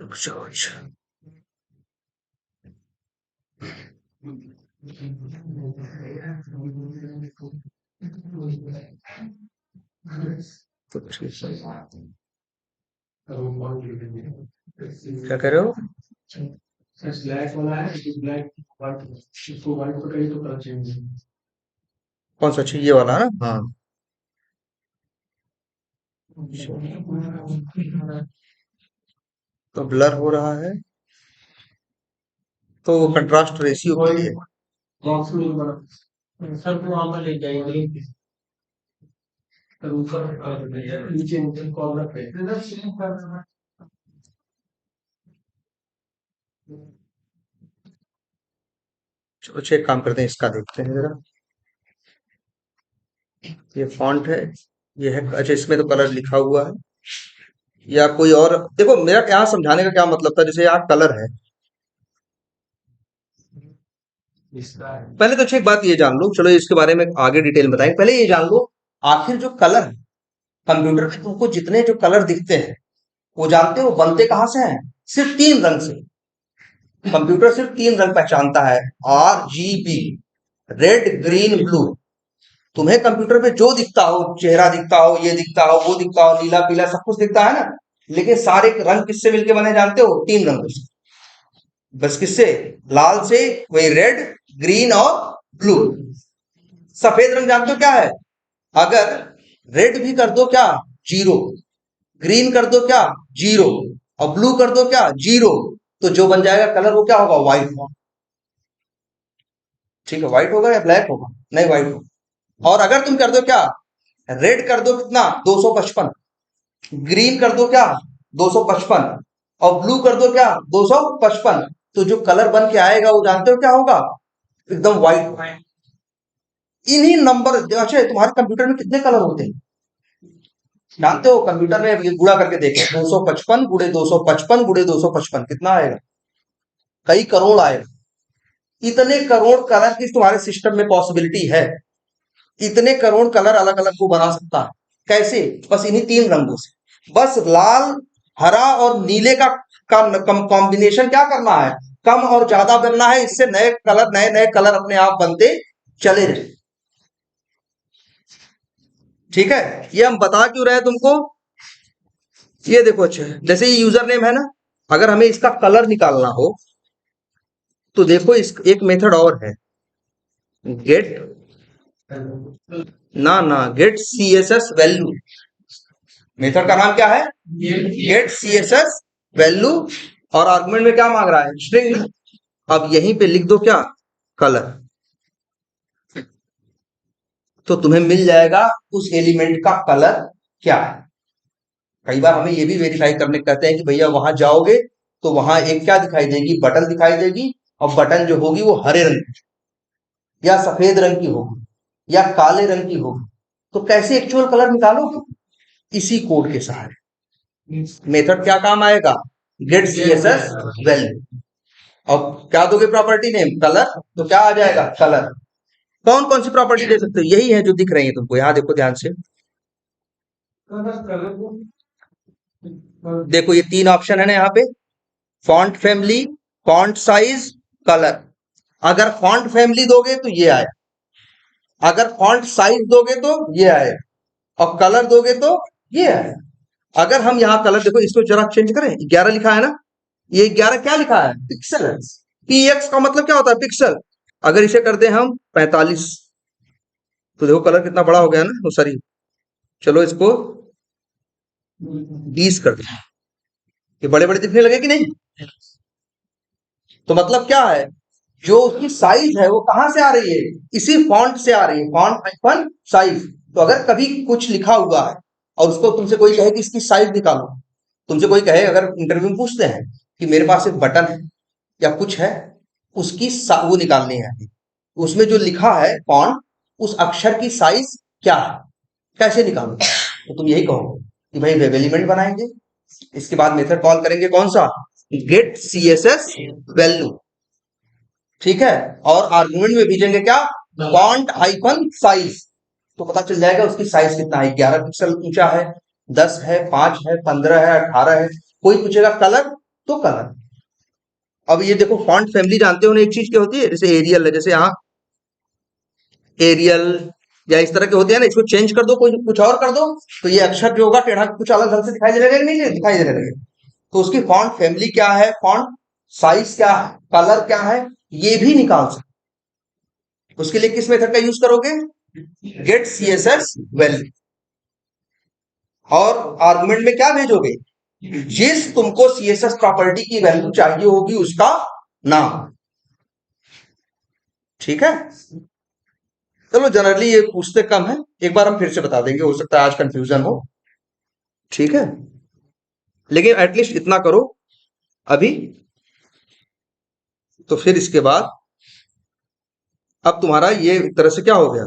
रुक जाओ। अच्छा तो ठीक है। क्या कह रहे हो? कौन सा? अच्छा ये वाला ना, हाँ। तो ब्लर हो रहा है, तो कंट्रास्ट रेशियो के लिए चलो अच्छा एक काम करते हैं, इसका देखते हैं जरा। ये फॉन्ट है, ये है। अच्छा इसमें तो कलर लिखा हुआ है, या कोई और? देखो मेरा यहाँ समझाने का क्या मतलब था, जैसे यहाँ कलर है। पहले तो अच्छा एक बात ये जान लो, चलो इसके बारे में आगे डिटेल में बताएंगे, पहले ये जान लो आखिर जो कलर है कंप्यूटर में तुमको जितने जो कलर दिखते हैं, वो जानते हो बनते कहाँ से हैं? सिर्फ तीन रंग से। कंप्यूटर सिर्फ तीन रंग पहचानता है, RGB, रेड ग्रीन ब्लू। तुम्हें कंप्यूटर पे जो दिखता हो, चेहरा दिखता हो, ये दिखता हो, वो दिखता हो, नीला पीला सब कुछ दिखता है ना, लेकिन सारे रंग किससे मिलके बने जानते हो? तीन रंगों से। बस किससे? लाल से, वही रेड, ग्रीन और ब्लू। सफेद रंग जानते हो क्या है? अगर रेड भी कर दो क्या? जीरो। ग्रीन कर दो क्या? जीरो। और ब्लू कर दो क्या? जीरो। तो जो बन जाएगा कलर वो क्या होगा? व्हाइट होगा। ठीक है, व्हाइट होगा या ब्लैक होगा? नहीं, व्हाइट होगा। और अगर तुम कर दो क्या? रेड कर दो कितना? 255। ग्रीन कर दो क्या? 255। और ब्लू कर दो क्या? 255। तो जो कलर बन के आएगा वो जानते हो क्या होगा? एकदम व्हाइट होगा। इन्हीं नंबर, अच्छा तुम्हारे कंप्यूटर में कितने कलर होते हैं जानते हो? कंप्यूटर में ये गुणा करके देखो, 255 गुड़े 255 गुड़े 255 कितना आएगा? कई करोड़ आएगा। इतने करोड़ कलर की तुम्हारे सिस्टम में पॉसिबिलिटी है, इतने करोड़ कलर अलग अलग को बना सकता है। कैसे? बस इन्हीं तीन रंगों से। बस लाल, हरा और नीले का कॉम्बिनेशन क्या करना है? कम और ज्यादा बनना है, इससे नए नए कलर अपने आप बनते चले रहे। ठीक है, ये हम बता क्यों रहे हैं तुमको? ये देखो, अच्छा जैसे ये यूजर नेम है ना, अगर हमें इसका कलर निकालना हो तो देखो इस एक मेथड और है, गेट, ना गेट CSS वैल्यू। मेथड का नाम क्या है? Get CSS value. और आर्गुमेंट में क्या मांग रहा है? स्ट्रिंग। अब यहीं पे लिख दो क्या? कलर। तो तुम्हें मिल जाएगा उस एलिमेंट का कलर क्या है। कई बार हमें ये भी वेरीफाई करने कहते हैं कि भैया वहां जाओगे तो वहां एक क्या दिखाई देगी? बटन दिखाई देगी। और बटन जो होगी वो हरे रंग की या सफेद रंग की होगी या काले रंग की होगी। तो कैसे एक्चुअल कलर निकालोगे? इसी कोड के सहारे। मेथड क्या काम आएगा? Get CSS value. और क्या दोगे? Property name colour. तो क्या आ जाएगा? कलर। कौन कौन सी प्रॉपर्टी दे सकते हो? यही है जो दिख रही है तुमको, यहां देखो ध्यान से। देखो ये तीन ऑप्शन है ना यहाँ पे, font family, font size, colour. अगर फॉन्ट फैमिली दोगे तो ये आए, अगर फॉन्ट साइज दोगे तो ये आए, और कलर दोगे तो ये आए। अगर हम यहाँ कलर देखो, इसको जरा चेंज करें, 11 लिखा है ना, ये 11 क्या लिखा है? पिक्सल है। PX का मतलब क्या होता है? पिक्सल। अगर इसे कर दे हम 45, तो देखो कलर कितना बड़ा हो गया ना, सॉरी, चलो इसको 20 कर दो। ये बड़े बड़े दिखने लगे कि नहीं? तो मतलब क्या है, जो उसकी साइज है वो कहां से आ रही है, इसी फॉन्ट से आ रही है, फॉन्ट आइकन साइज। तो अगर कभी कुछ लिखा हुआ है और उसको तुमसे कोई कहे कि इसकी साइज निकालो, तुमसे कोई कहे, अगर इंटरव्यू में पूछते हैं कि मेरे पास एक बटन है या कुछ है, उसकी वो निकालनी है, उसमें जो लिखा है फॉन्ट, उस अक्षर की साइज क्या है, कैसे निकालो? तो तुम यही कहोगे कि भाई वेब एलिमेंट बनाएंगे, इसके बाद मेथड कॉल करेंगे कौन सा, गेट सीएसएस वैल्यू, ठीक है, और आर्गुमेंट में भेजेंगे क्या, फॉन्ट आइकन साइज। तो पता चल जाएगा उसकी साइज कितना है, 11 पिक्सल ऊंचा है, 10 है, 5 है, 15 है, 18 है। कोई पूछेगा कलर, तो कलर। अब ये देखो फॉन्ट फैमिली जानते हो ना, एक चीज क्या होती है, जैसे एरियल है, जैसे यहाँ एरियल या इस तरह के होते हैं ना, इसको चेंज कर दो, कोई कुछ और कर दो, तो ये अक्षर जो होगा टेढ़ा कुछ अलग ढंग से दिखाई देने लगेगा, नहीं दिखाई देने लगेगा। तो उसकी फॉन्ट फैमिली क्या है, फॉन्ट साइज क्या है, कलर क्या है, ये भी निकाल सकते। उसके लिए किस मेथड का यूज करोगे, गेट सीएसएस वैल्यू, और आर्गुमेंट में क्या भेजोगे, जिस तुमको सीएसएस प्रॉपर्टी की वैल्यू चाहिए होगी उसका नाम, ठीक है। चलो जनरली ये पूछते कम है, एक बार हम फिर से बता देंगे, हो सकता है आज कंफ्यूजन हो, ठीक है, लेकिन एटलीस्ट इतना करो अभी। तो फिर इसके बाद अब तुम्हारा ये एक तरह से क्या हो गया,